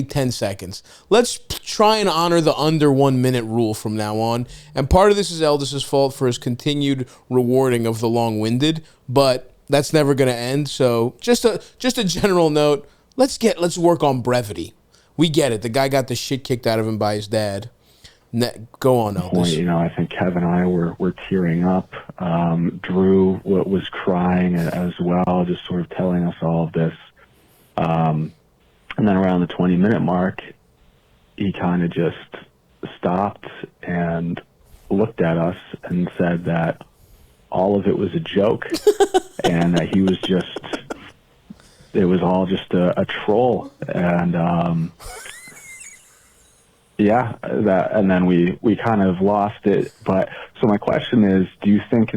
A: 10 seconds. Let's try and honor the under 1 minute rule from now on. And part of this is Eldest's fault for his continued rewarding of the long-winded, but that's never going to end. So just a general note, let's work on brevity. We get it. The guy got the shit kicked out of him by his dad. Go on, Eldest.
D: I think Kev and I were tearing up. Drew was crying as well, just sort of telling us all of this. And then around the 20-minute mark, he kind of just stopped and looked at us and said that all of it was a joke and that he was it was all just a troll. And and then we kind of lost it. But so my question is, what do you think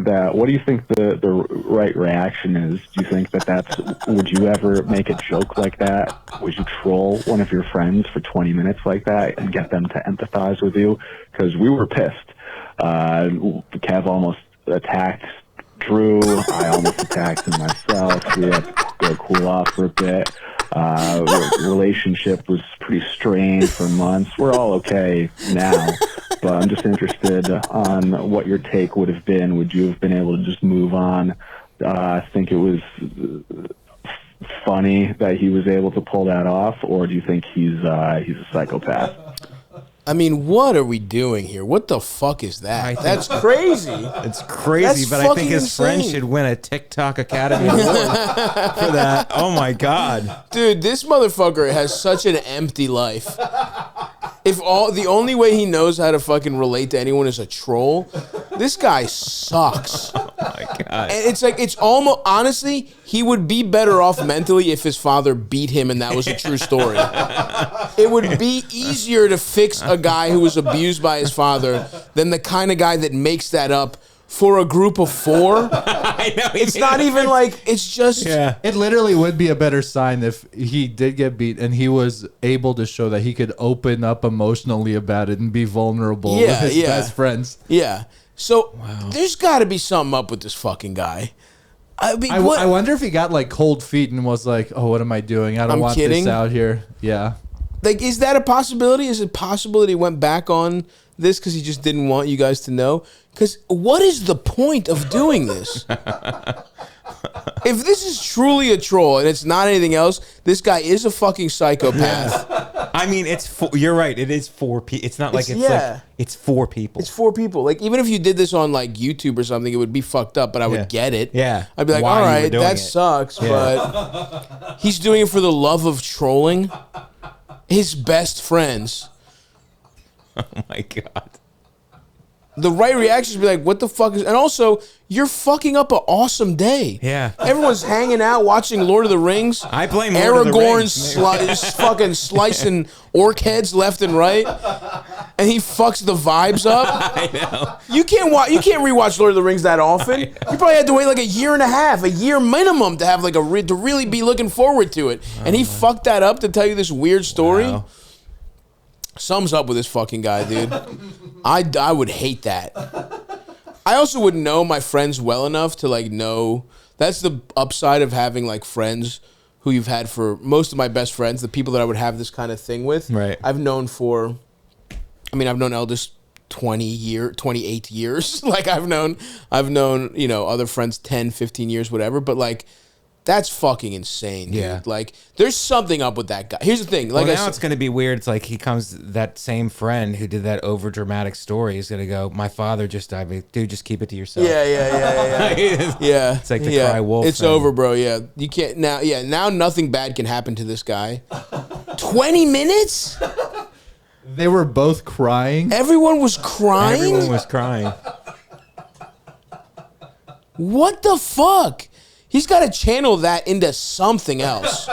D: the right reaction is? Do you think would you ever make a joke like that? Would you troll one of your friends for 20 minutes like that and get them to empathize with you? Because we were pissed. Kev almost attacked Drew. I almost attacked him myself. We had to go cool off for a bit. Relationship was pretty strained for months. We're all okay now, but I'm just interested on what your take would have been. Would you have been able to just move on? I think it was funny that he was able to pull that off, or do you think he's a psychopath?
A: I mean, what are we doing here? What the fuck is that? That's crazy.
B: It's crazy, but I think his friend should win a TikTok Academy Award for that. Oh my God.
A: Dude, this motherfucker has such an empty life. The only way he knows how to fucking relate to anyone is a troll, this guy sucks.
B: Oh my God.
A: And it's almost, honestly, he would be better off mentally if his father beat him and that was a true story. It would be easier to fix a guy who was abused by his father than the kind of guy that makes that up for a group of 4.
B: I know.
A: It's not even like, it's just...
C: Yeah. It literally would be a better sign if he did get beat and he was able to show that he could open up emotionally about it and be vulnerable with his best friends.
A: Yeah. So there's got to be something up with this fucking guy. I mean,
C: I wonder if he got like cold feet and was like, oh, what am I doing? I don't want this out here. Yeah.
A: Like, is that a possibility? Is it possible that he went back on this because he just didn't want you guys to know? Because what is the point of doing this? If this is truly a troll and it's not anything else, this guy is a fucking psychopath.
B: I mean, you're right. It is 4 people. It's not like it's 4 people.
A: It's 4 people. Like, even if you did this on like YouTube or something, it would be fucked up, but I would get it.
B: Yeah.
A: I'd be like, all right, that sucks, but he's doing it for the love of trolling his best friends.
B: Oh my God.
A: The right reaction is be like, what the fuck is... And also, you're fucking up an awesome day.
B: Yeah.
A: Everyone's hanging out, watching Lord of the Rings.
B: I blame Lord of the Rings.
A: Aragorn's fucking slicing orc heads left and right. And he fucks the vibes up.
B: I know.
A: You can't rewatch Lord of the Rings that often. You probably had to wait like a year and a half, a year minimum to have like to really be looking forward to it. And he fucked that up to tell you this weird story.
B: Wow.
A: Sums up with this fucking guy, dude. I would hate that. I also wouldn't know my friends well enough to like know. That's the upside of having like friends who you've had for most of my best friends, the people that I would have this kind of thing with.
B: Right.
A: I've known Eldest 28 years. Like I've known, other friends 10, 15 years, whatever. But like, that's fucking insane, dude.
B: Yeah.
A: Like, there's something up with that guy. Here's the thing. Like,
B: now it's going to be weird. It's like that same friend who did that over dramatic story is going to go, my father just died. Dude, just keep it to yourself.
A: Yeah. Yeah.
B: It's like the cry wolf.
A: It's over, bro. Yeah. You can't now. Yeah. Now nothing bad can happen to this guy. 20 minutes?
C: They were both crying.
A: Everyone was crying?
B: Everyone was crying.
A: What the fuck? He's got to channel that into something else.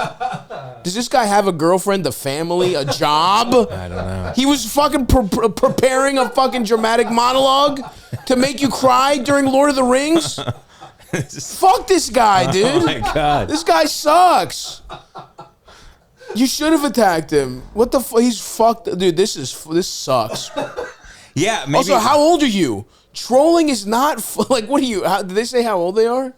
A: Does this guy have a girlfriend, a family, a job?
B: I don't know.
A: He was fucking preparing a fucking dramatic monologue to make you cry during Lord of the Rings? Fuck this guy, dude.
B: Oh my God.
A: This guy sucks. You should have attacked him. What the fuck? He's fucked. Dude, this sucks.
B: Yeah, maybe.
A: Also, how old are you? Trolling is not... Like, what are you... did they say how old they are?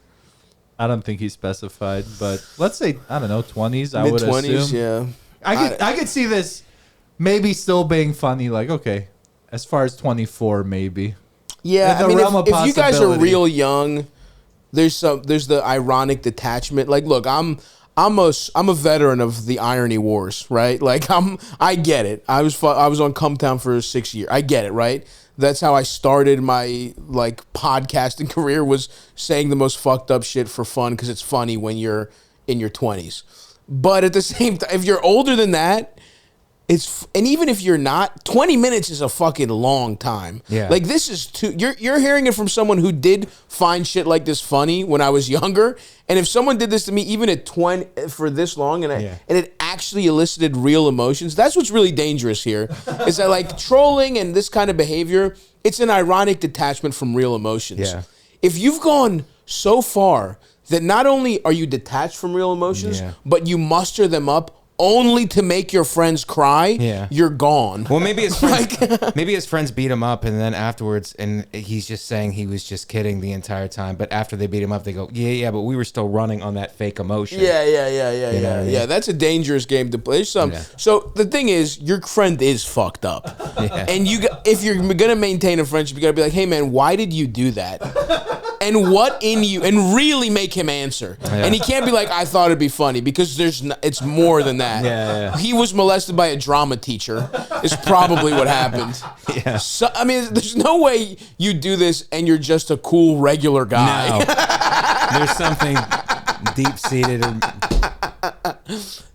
C: I don't think he specified, but let's say, I don't know, 20s, I would assume.
A: Mid-20s, yeah.
C: I could see this maybe still being funny, like, okay, as far as 24, maybe.
A: Yeah, I mean, if you guys are real young, there's the ironic detachment. Like, look, I'm a veteran of the irony wars, right? Like, I get it. I was on Cumtown for 6 years. I get it, right? That's how I started my like podcasting career, was saying the most fucked up shit for fun because it's funny when you're in your 20s. But at the same time, if you're older than that, and even if you're not, 20 minutes is a fucking long time.
B: Yeah.
A: Like, this is you're hearing it from someone who did find shit like this funny when I was younger. And if someone did this to me even at 20 for this long and it actually elicited real emotions, that's what's really dangerous here. Is that like trolling and this kind of behavior, it's an ironic detachment from real emotions.
B: Yeah.
A: If you've gone so far that not only are you detached from real emotions, but you muster them up only to make your friends cry, you're gone.
B: Well, maybe his friends, maybe his friends beat him up, and then afterwards, and he's just saying he was just kidding the entire time. But after they beat him up, they go, yeah, but we were still running on that fake emotion.
A: Yeah. That's a dangerous game to play. So the thing is, your friend is fucked up, and if you're gonna maintain a friendship, you gotta be like, hey man, why did you do that? And what in you, and really make him answer. And he can't be like, I thought it'd be funny, because it's more than that. He was molested by a drama teacher is probably what happened. So, I mean, there's no way you do this and you're just a cool regular guy.
B: No. There's something deep-seated.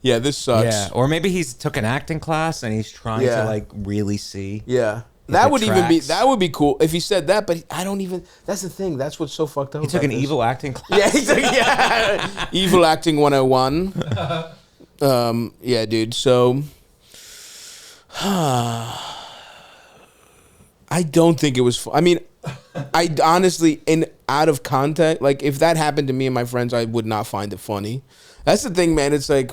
A: Yeah, this sucks.
B: Yeah, or maybe he's took an acting class and he's trying to like really see.
A: Yeah. That would be cool if he said that, but that's the thing. That's what's so fucked up.
B: He took an evil acting class.
A: Yeah, he took evil acting 101. Yeah, dude. So I don't think it was I mean, I honestly, out of context, like if that happened to me and my friends, I would not find it funny. That's the thing, man. It's like,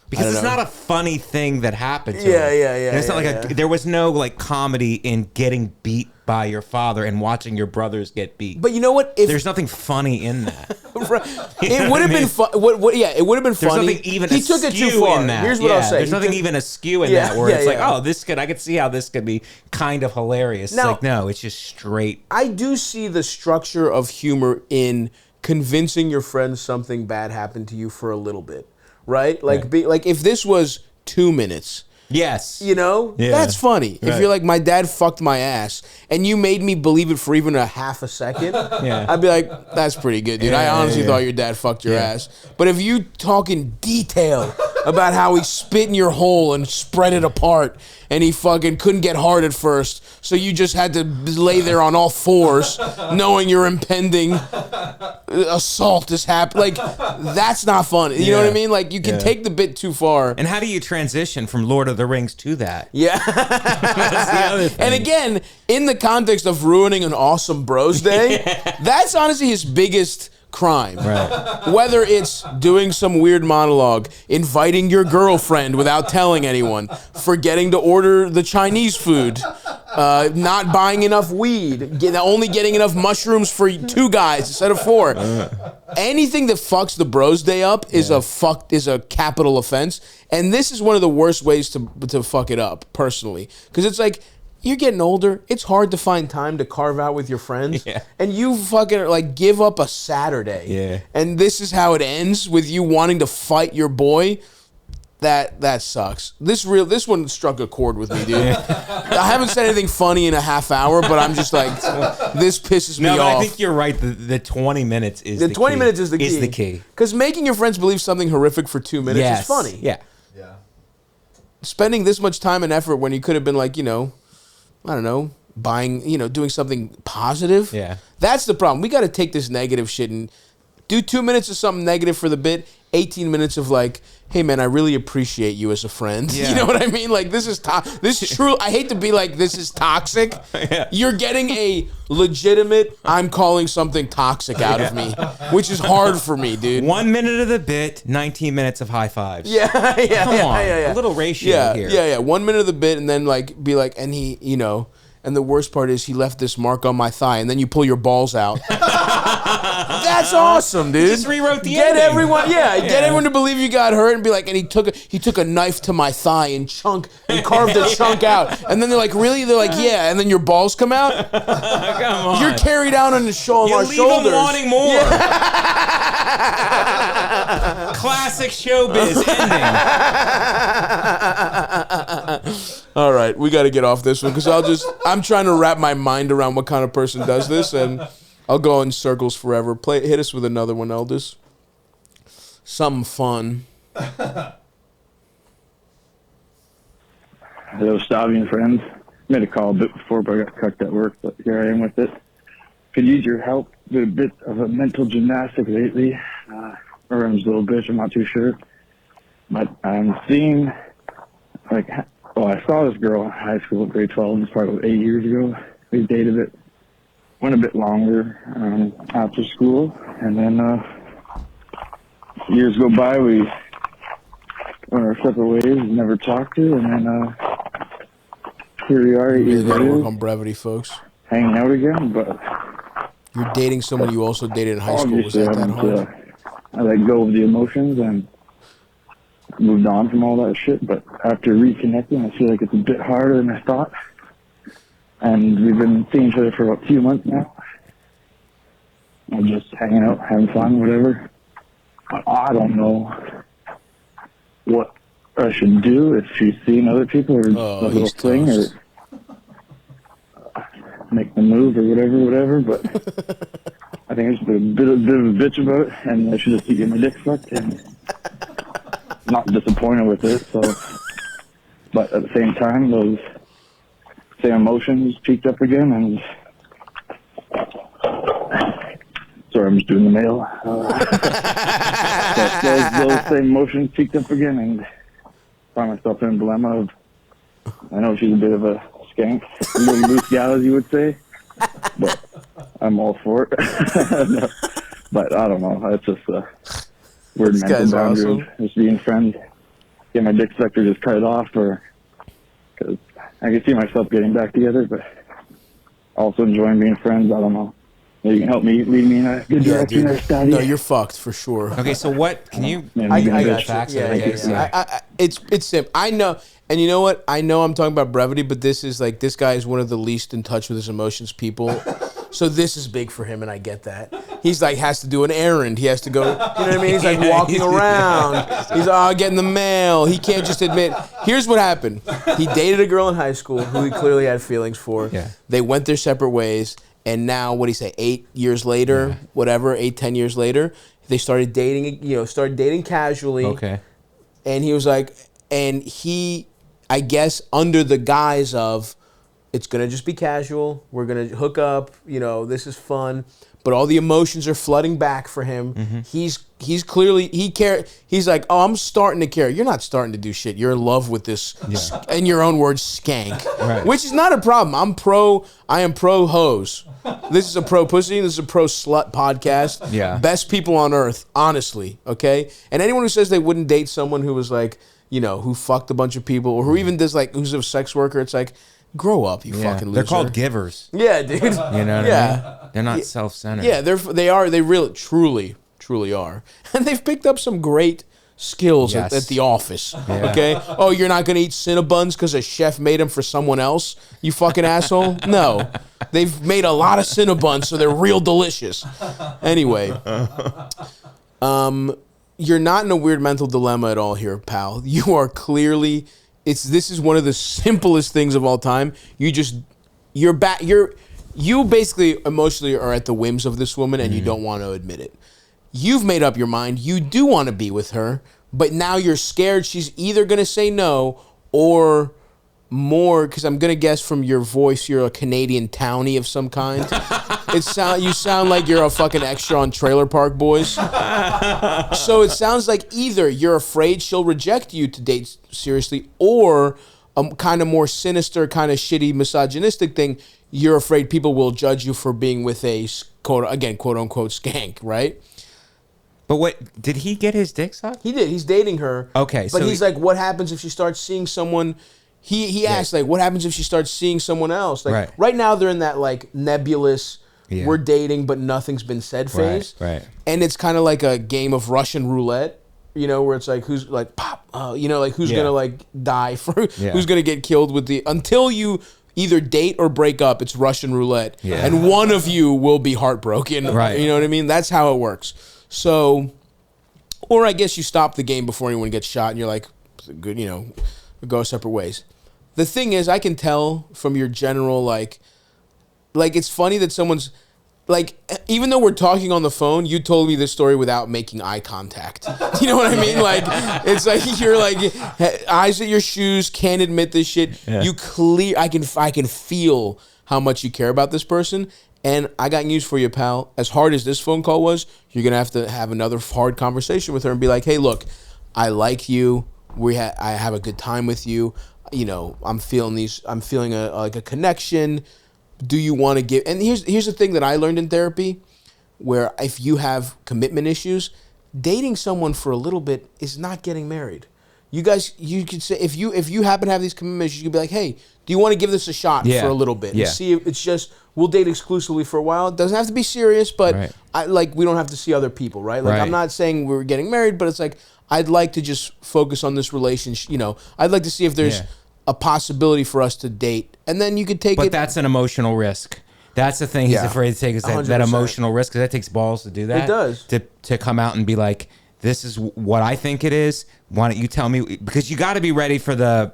B: because it's not a funny thing that happened to him.
A: Yeah.
B: And it's not like there was no like comedy in getting beat by your father and watching your brothers get beat.
A: But you know what?
B: There's nothing funny in that.
A: It would have been fun. It would have been funny.
B: There's nothing even
A: he took it too far.
B: In that.
A: Here's what I'll say.
B: There's nothing even askew in that where it's like, oh, I could see how this could be kind of hilarious. Now, it's like, no, it's just straight.
A: I do see the structure of humor in convincing your friends something bad happened to you for a little bit. Right? Like, like if this was 2 minutes.
B: Yes.
A: You know? Yeah. That's funny. Right. If you're like, my dad fucked my ass, and you made me believe it for even a half a second, I'd be like, that's pretty good, dude. I honestly thought your dad fucked your ass. But if you talk in detail about how he spit in your hole and spread it apart, and he fucking couldn't get hard at first, so you just had to lay there on all fours, knowing your impending assault is happening. Like, that's not fun. You know what I mean? Like, you can take the bit too far.
B: And how do you transition from Lord of the Rings to that?
A: Yeah. That's the other thing. And again, in the context of ruining an awesome bros day, that's honestly his biggest crime. Right. Whether it's doing some weird monologue, inviting your girlfriend without telling anyone, forgetting to order the Chinese food, not buying enough weed, only getting enough mushrooms for 2 guys instead of 4. Anything that fucks the bros day up is a capital offense, and this is one of the worst ways to fuck it up personally, because it's like, you're getting older. It's hard to find time to carve out with your friends. Yeah. And you fucking like give up a Saturday. Yeah. And this is how it ends with you wanting to fight your boy. That sucks. This one struck a chord with me, dude. I haven't said anything funny in a half hour, but I'm just like, this pisses me off. No,
B: I think you're right. The 20 minutes is
A: the 20
B: key.
A: Minutes is the key. Because making your friends believe something horrific for 2 minutes is funny.
B: Yeah.
A: Spending this much time and effort when you could have been like, you know, I don't know, buying, you know, doing something positive. Yeah. That's the problem. We got to take this negative shit and do 2 minutes of something negative for the bit, 18 minutes of like, hey man, I really appreciate you as a friend. Yeah. You know what I mean? Like, this is true. I hate to be like, this is toxic. Yeah. You're getting a legitimate, I'm calling something toxic out of me, which is hard for me, dude.
B: 1 minute of the bit, 19 minutes of high fives.
A: Yeah.
B: Come on. A little ratio here.
A: Yeah. 1 minute of the bit, and then like be like, and he, you know, and the worst part is he left this mark on my thigh, and then you pull your balls out. That's awesome, dude.
B: Just rewrote the ending.
A: Get everyone to believe you got hurt, and be like, and he took a knife to my thigh and carved the chunk out, and then they're like, really? They're like, yeah, and then your balls come out.
B: Come on.
A: You're carried out on the shoulders.
B: You leave them wanting more. Yeah. Classic showbiz ending.
A: All right, we got to get off this one because I'm trying to wrap my mind around what kind of person does this, and I'll go in circles forever. Hit us with another one, Elders. Something fun.
F: Hello, Stavvy and friends. Made a call a bit before, but I got cucked at work, but here I am with it. Could use your help. Did a bit of a mental gymnastic lately. Or I'm just a little bitch, I'm not too sure. But I'm seeing, like, I saw this girl in high school, grade 12, this probably 8 years ago. We dated it. Went a bit longer after school. And then years go by, we went our separate ways, never talked to, and then here we are.
A: You really gotta work on brevity, folks.
F: Hanging out again, but
A: you're dating someone you also dated in high school. Was that hard?
F: I let go of the emotions and moved on from all that shit, but after reconnecting, I feel like it's a bit harder than I thought. And we've been seeing each other for a few months now. We're just hanging out, having fun, whatever. But I don't know what I should do if she's seeing other people, or a little fling, or make the move, or whatever. But I think I just been a bit of a bitch about it, and I should just keep getting my dick sucked, and not disappointed with it. So, but at the same time, those same emotions peaked up again, and sorry, I'm just doing the mail. Those same emotions peaked up again, and find myself in a dilemma of, I know she's a bit of a skank, a little loose gal, as you would say, but I'm all for it. No, but I don't know. It's just a weird mental boundary of just being friends. Get my dick sucked or just cut it off, or because I can see myself getting back together, but also enjoying being friends. I don't know. Maybe you can help me, lead me in a good direction there, Stavvy.
A: No, you're fucked for sure.
B: Okay, so what can you?
A: I got you. Yeah. It's simple. I know, and you know what? I know I'm talking about brevity, but this is like, this guy is one of the least in touch with his emotions people. So this is big for him, and I get that. He's like, has to do an errand. He has to go, you know what I mean? He's like walking around. He's getting the mail. He can't just admit. Here's what happened. He dated a girl in high school who he clearly had feelings for.
B: Yeah.
A: They went their separate ways, and now, what do you say, 8 years later, whatever, 8-10 years later, they started dating casually.
B: Okay.
A: And he was like, and he, I guess, under the guise of, it's going to just be casual. We're going to hook up. This is fun. But all the emotions are flooding back for him. Mm-hmm. He's clearly, he's like, oh, I'm starting to care. You're not starting to do shit. You're in love with this, in your own words, skank. Right. Which is not a problem. I am pro hose. This is a pro pussy. This is a pro slut podcast.
B: Yeah.
A: Best people on earth, honestly, okay? And anyone who says they wouldn't date someone who was like, who fucked a bunch of people, or who even does like, who's a sex worker, it's like, grow up, you fucking loser.
B: They're called givers.
A: Yeah, dude.
B: You know what I mean? They're not self-centered.
A: Yeah, they really, truly are. And they've picked up some great skills at the office, okay? Oh, you're not going to eat Cinnabons because a chef made them for someone else, you fucking asshole? No. They've made a lot of Cinnabons, so they're real delicious. Anyway, you're not in a weird mental dilemma at all here, pal. You are clearly... This is one of the simplest things of all time. You basically emotionally are at the whims of this woman, and you don't want to admit it. You've made up your mind. You do want to be with her, but now you're scared she's either going to say no or more, because I'm going to guess from your voice you're a Canadian townie of some kind. You sound like you're a fucking extra on Trailer Park Boys. So it sounds like either you're afraid she'll reject you to date seriously, or a kind of more sinister, kind of shitty, misogynistic thing. You're afraid people will judge you for being with a quote unquote skank, right?
B: But what, did he get his dick sucked?
A: He did. He's dating her.
B: Okay,
A: but he's like, what happens if she starts seeing someone? He asked, like, what happens if she starts seeing someone else? Like, right now they're in that, like, nebulous, we're dating, but nothing's been said phase.
B: Right.
A: And it's kind of like a game of Russian roulette, where it's like, who's, like, pop, like, who's going to, like, die for, who's going to get killed with until you either date or break up, it's Russian roulette. Yeah. And one of you will be heartbroken.
B: Right.
A: You know what I mean? That's how it works. So, or I guess you stop the game before anyone gets shot and you're like, good, go separate ways. The thing is, I can tell from your general, like it's funny that someone's, like, even though we're talking on the phone, you told me this story without making eye contact. You know what I mean? Like, it's like you're like, eyes at your shoes, can't admit this shit. Yeah. I can feel how much you care about this person. And I got news for you, pal. As hard as this phone call was, you're going to have another hard conversation with her and be like, hey, look, I like you. I have a good time with you. I'm feeling a connection. Do you want to give? And here's the thing that I learned in therapy, where if you have commitment issues, dating someone for a little bit is not getting married. You could say, if you happen to have these commitment issues, you could be like, hey, do you want to give this a shot for a little bit? And see if it's just, we'll date exclusively for a while. It doesn't have to be serious, but we don't have to see other people, right? Like, I'm not saying we're getting married, but it's like, I'd like to just focus on this relationship. I'd like to see if there's a possibility for us to date, and then you could take it.
B: But that's an emotional risk. That's the thing he's afraid to take, is that emotional risk, because that takes balls to do that.
A: It does.
B: To come out and be like, this is what I think it is. Why don't you tell me? Because you got to be ready for the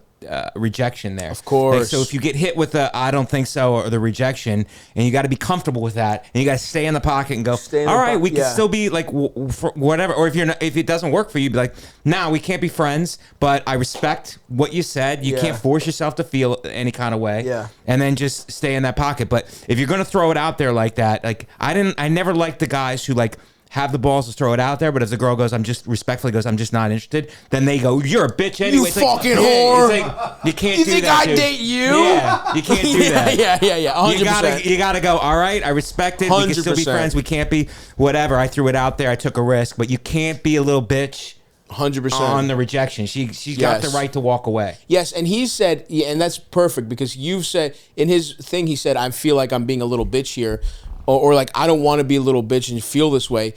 B: rejection there.
A: Of course.
B: Like, so if you get hit with the I don't think so or the rejection, and you got to be comfortable with that, and you got to stay in the pocket and go, all right, we can still be like whatever. Or if it doesn't work for you, be like, nah, we can't be friends, but I respect what you said. You can't force yourself to feel any kind of way.
A: Yeah.
B: And then just stay in that pocket. But if you're gonna throw it out there like that, like I never liked the guys who like have the balls to throw it out there, but if the girl goes, I'm just not interested, then they go, you're a bitch anyway.
A: You
B: it's
A: fucking
B: like,
A: whore.
B: It's like, you can't
A: you
B: do
A: think
B: that.
A: I
B: dude.
A: date you?
B: Yeah, you can't do that.
A: Yeah. 100%.
B: You gotta go, all right, I respect it. 100%. We can still be friends. We can't be whatever. I threw it out there. I took a risk, but you can't be a little bitch
A: 100%
B: on the rejection. She's got the right to walk away.
A: Yes, and he said, and that's perfect, because you've said, in his thing, he said, I feel like I'm being a little bitch here, or like, I don't want to be a little bitch and feel this way.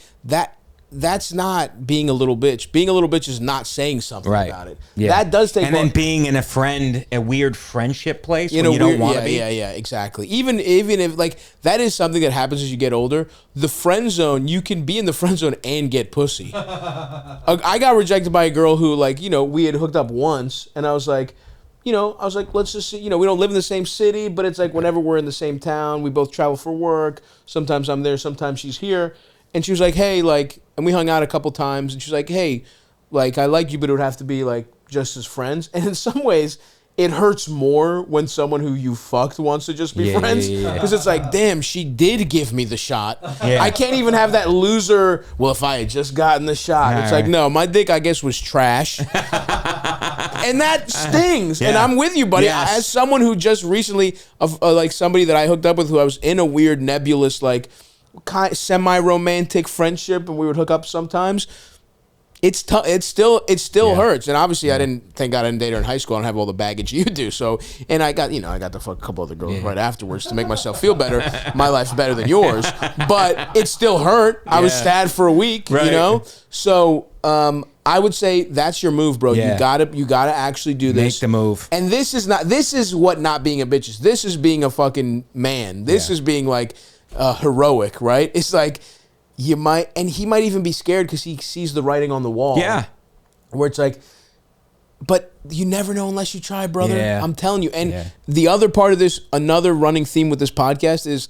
A: that's not being a little bitch. Being a little bitch is not saying something about it.
B: Yeah.
A: That does take.
B: And then being in a weird friendship place when you don't want to be.
A: Yeah, exactly. Even if like that is something that happens as you get older. The friend zone, you can be in the friend zone and get pussy. I got rejected by a girl who like we had hooked up once, and I was like, let's just see, we don't live in the same city, but it's like whenever we're in the same town, we both travel for work. Sometimes I'm there, sometimes she's here. And she was like, hey, like, and we hung out a couple times, and she's like, hey, like, I like you, but it would have to be, like, just as friends. And in some ways, it hurts more when someone who you fucked wants to just be friends. Because it's like, damn, she did give me the shot. I can't even have that loser, well, if I had just gotten the shot. It's like, no, my dick, I guess, was trash. And that stings. And I'm with you, buddy. As someone who just recently, like, somebody that I hooked up with who I was in a weird nebulous, like, semi-romantic friendship, and we would hook up sometimes. It's tough. It still hurts, and obviously I didn't date her in high school. I don't have all the baggage you do. So, and I got to fuck a couple other girls right afterwards to make myself feel better. My life's better than yours, but it still hurt. I was sad for a week, So I would say that's your move, bro. You gotta actually do this.
B: Make the move.
A: And this is what not being a bitch is. This is being a fucking man. This is being like. Heroic, right? It's like he might even be scared because he sees the writing on the wall.
B: Yeah.
A: Where it's like, but you never know unless you try, brother.
B: Yeah.
A: I'm telling you. And the other part of this, another running theme with this podcast is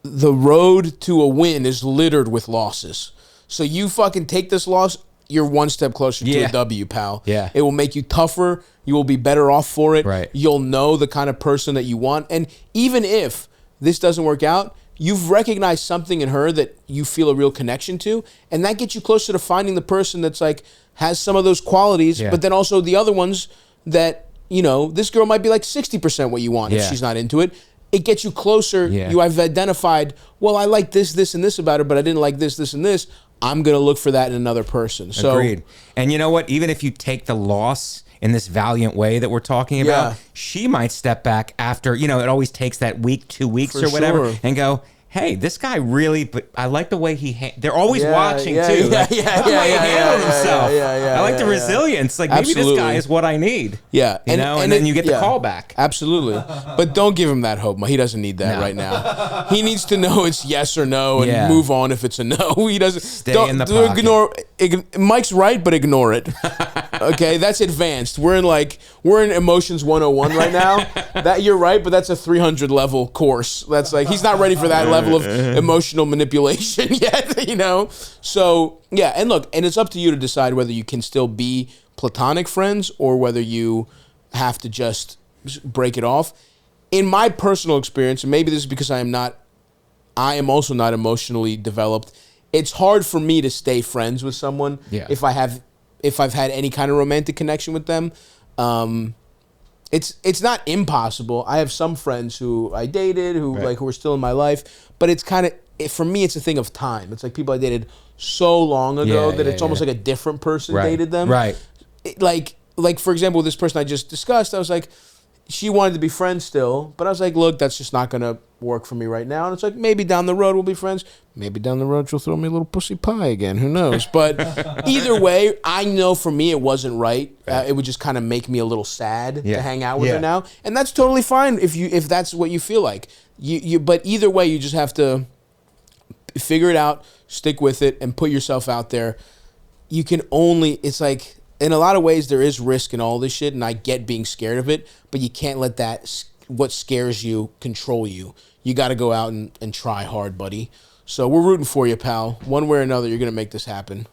A: the road to a win is littered with losses. So you fucking take this loss, you're one step closer to a W, pal.
B: Yeah.
A: It will make you tougher. You will be better off for it.
B: Right.
A: You'll know the kind of person that you want. And even if this doesn't work out, you've recognized something in her that you feel a real connection to, and that gets you closer to finding the person that's like has some of those qualities, but then also the other ones that, this girl might be like 60% what you want if she's not into it. It gets you closer. You have identified, well, I like this, this, and this about her, but I didn't like this, this, and this. I'm going to look for that in another person. So,
B: agreed. And you know what? Even if you take the loss in this valiant way that we're talking about, she might step back after, it always takes that week, 2 weeks or whatever, and go, hey, this guy really, but I like the way they're always watching too. I like the way he handled himself. I like the resilience. Like maybe this guy is what I need.
A: Yeah.
B: And then you get the call back.
A: Absolutely. But don't give him that hope. He doesn't need that right now. He needs to know it's yes or no and move on if it's a no. He doesn't.
B: Stay in the pocket.
A: Mike's right, but ignore it. Okay, that's advanced. We're in emotions 101 right now. That you're right, but that's a 300 level course. That's like he's not ready for that level of emotional manipulation yet, So and look, and it's up to you to decide whether you can still be platonic friends or whether you have to just break it off. In my personal experience, and maybe this is because I am also not emotionally developed. It's hard for me to stay friends with someone if I've had any kind of romantic connection with them. It's not impossible. I have some friends who I dated who are still in my life, but it's kind of, for me, it's a thing of time. It's like people I dated so long ago that it's almost like a different person dated them.
B: Right.
A: Like for example, this person I just discussed, I was like, she wanted to be friends still, but I was like, look, that's just not going to work for me right now. And it's like, maybe down the road we'll be friends. Maybe down the road she'll throw me a little pussy pie again. Who knows? But either way, I know for me it wasn't right. It would just kind of make me a little sad to hang out with her now. And that's totally fine if that's what you feel like. But either way, you just have to figure it out, stick with it, and put yourself out there. You can only, it's like, in a lot of ways, there is risk in all this shit, and I get being scared of it, but you can't let that, what scares you, control you. You got to go out and try hard, buddy. So we're rooting for you, pal. One way or another, you're going to make this happen.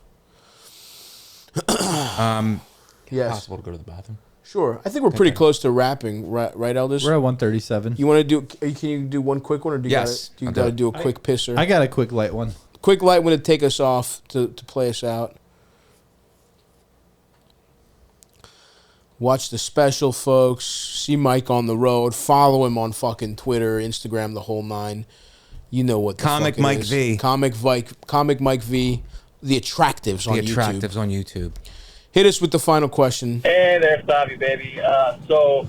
A: Yes.
B: Possible to go to the bathroom?
A: Sure. I think we're pretty close to wrapping, right, Elders?
C: We're at 137.
A: You want to do, can you do one quick one, or do you got to do a quick pisser?
C: I got a quick light one.
A: Quick light one to take us off, to play us out. Watch the special, folks. See Mike on the road. Follow him on fucking Twitter, Instagram, the whole nine. You know what the
B: Comic
A: fuck it
B: Mike
A: is.
B: V.
A: Comic Mike V. The Attractives on YouTube.
B: The Attractives on YouTube.
A: Hit us with the final question.
G: Hey there, Stavvy, baby. So,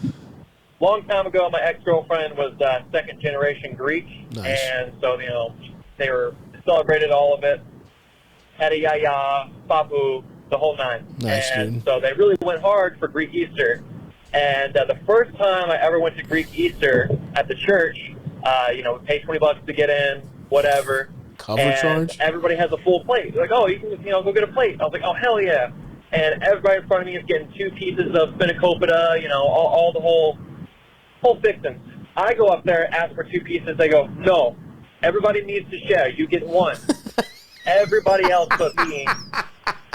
G: long time ago, my ex-girlfriend was second-generation Greek.
A: Nice.
G: And so, they celebrated all of it. Hedayaya, Papu, the whole nine.
A: Nice,
G: and
A: dude.
G: so they really went hard for Greek Easter. And the first time I ever went to Greek Easter at the church, we paid $20 to get in, whatever.
A: Cover charge?
G: Everybody has a full plate. They're like, oh, you can go get a plate. I was like, oh, hell yeah. And everybody in front of me is getting 2 pieces of spanakopita, all the whole fixins. I go up there, ask for 2 pieces. They go, no, everybody needs to share. You get 1. Everybody else but me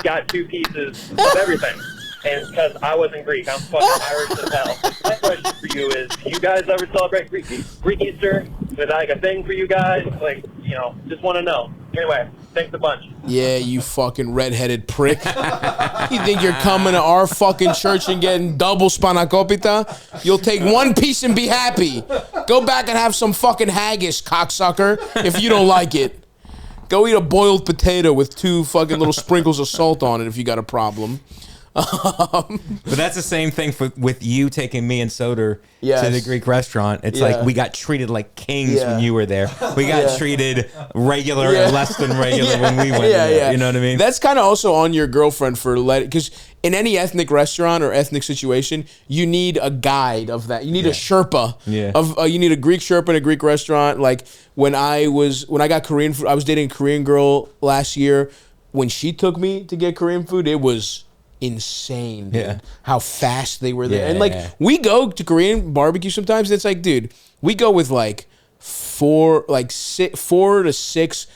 G: got 2 pieces of everything. And because I wasn't Greek, I'm fucking Irish as hell. My question for you is, do you guys ever celebrate Greek Easter? Is it like a thing for you guys? Like, just want to know. Anyway, thanks a bunch.
A: Yeah, you fucking redheaded prick. You think you're coming to our fucking church and getting double spanakopita? You'll take 1 piece and be happy. Go back and have some fucking haggis, cocksucker, if you don't like it. Go eat a boiled potato with 2 fucking little sprinkles of salt on it if you got a problem.
B: But that's the same thing with you taking me and Soder to the Greek restaurant. It's like we got treated like kings when you were there. We got treated regular or less than regular when we went there. You know what I mean?
A: That's kind of also on your girlfriend for because in any ethnic restaurant or ethnic situation, you need a guide of that. You need a Sherpa. You need a Greek Sherpa in a Greek restaurant. Like when I got Korean food, I was dating a Korean girl last year. When she took me to get Korean food, it was insane, dude, how fast they were there. And we go to Korean barbecue sometimes, and it's like, dude, we go with 4 to 6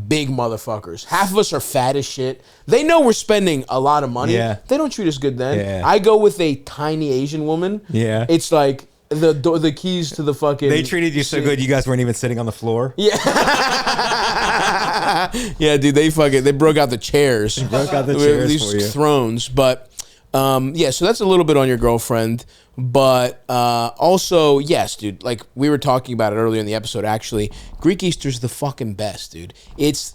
A: big motherfuckers. Half of us are fat as shit. They know we're spending a lot of money. They don't treat us good then. I go with a tiny Asian woman. It's like the keys to the fucking...
B: They treated you so good you guys weren't even sitting on the floor?
A: Yeah, dude, they broke out the chairs.
B: They broke out the chairs
A: these
B: for you.
A: thrones. But so that's a little bit on your girlfriend. But also, yes, dude, like we were talking about it earlier in the episode, actually, Greek Easter's the fucking best, dude. It's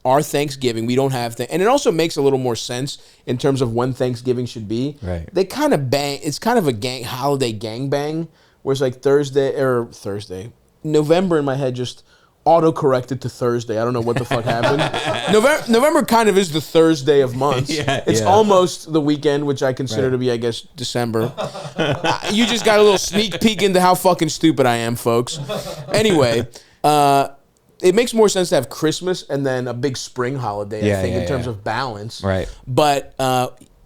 A: our Thanksgiving. We don't have and it also makes a little more sense in terms of when Thanksgiving should be.
B: Right.
A: They kind of bang. It's kind of a holiday gangbang, where it's like Thursday. November in my head just auto-corrected to Thursday. I don't know what the fuck happened. November kind of is the Thursday of months. It's almost the weekend, which I consider to be, I guess, December. You just got a little sneak peek into how fucking stupid I am, folks. Anyway, it makes more sense to have Christmas and then a big spring holiday, I think, in terms of balance.
B: Right.
A: But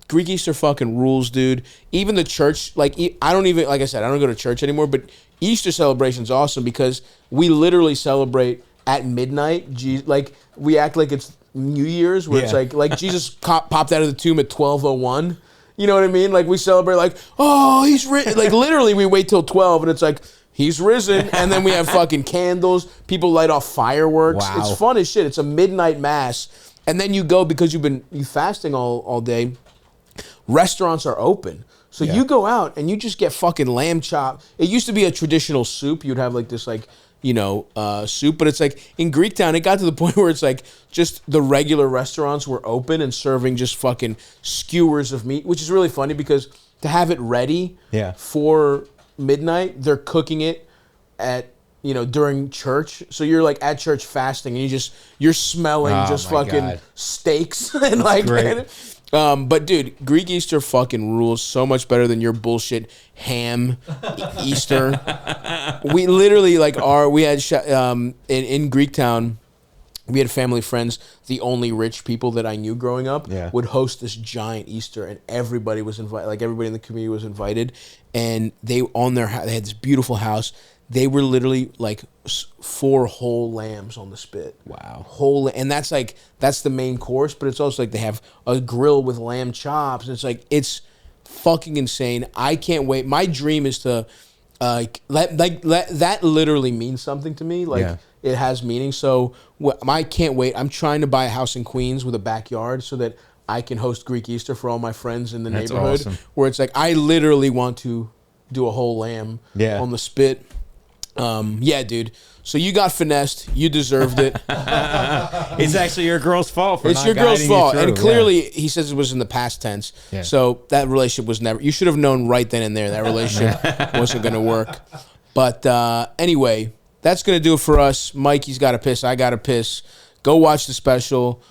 A: Greek Easter fucking rules, dude. Even the church, like I don't go to church anymore, but Easter celebration's awesome because we literally celebrate at midnight. Like we act like it's New Year's, where it's like Jesus popped out of the tomb at 12:01. You know what I mean? Like we celebrate like, oh, he's risen. Like literally we wait till 12 and it's like, he's risen. And then we have fucking candles. People light off fireworks.
B: Wow.
A: It's fun as shit. It's a midnight mass. And then you go because you fasting all day. Restaurants are open. So you go out and you just get fucking lamb chop. It used to be a traditional soup. You'd have like this soup, but it's like in Greektown, it got to the point where it's like just the regular restaurants were open and serving just fucking skewers of meat, which is really funny because to have it ready for midnight, they're cooking it at during church. So you're like at church fasting and you're smelling fucking steaks and like great. But dude, Greek Easter fucking rules so much better than your bullshit ham Easter. We literally we had in Greektown, we had family friends. The only rich people that I knew growing up would host this giant Easter, and everybody was invited. Like everybody in the community was invited, and they had this beautiful house. They were literally like 4 whole lambs on the spit.
B: Wow.
A: And that's the main course, but it's also like they have a grill with lamb chops. And it's fucking insane. I can't wait. My dream is to that literally means something to me. It has meaning. So I can't wait. I'm trying to buy a house in Queens with a backyard so that I can host Greek Easter for all my friends in the neighborhood. Awesome. Where it's like I literally want to do a whole lamb on the spit. Dude. So you got finessed. You deserved it.
B: It's actually your girl's fault.
A: It's your girl's fault, and clearly he says it was in the past tense. Yeah. So that relationship was never. You should have known right then and there that relationship wasn't going to work. But anyway, that's going to do it for us. Mikey's got to piss. I got to piss. Go watch the special.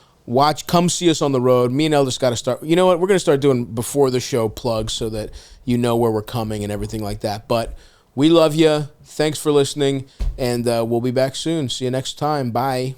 A: Come see us on the road. Me and Eldest got to start. You know what? We're going to start doing before the show plugs so that you know where we're coming and everything like that. But we love you. Thanks for listening, and we'll be back soon. See you next time. Bye.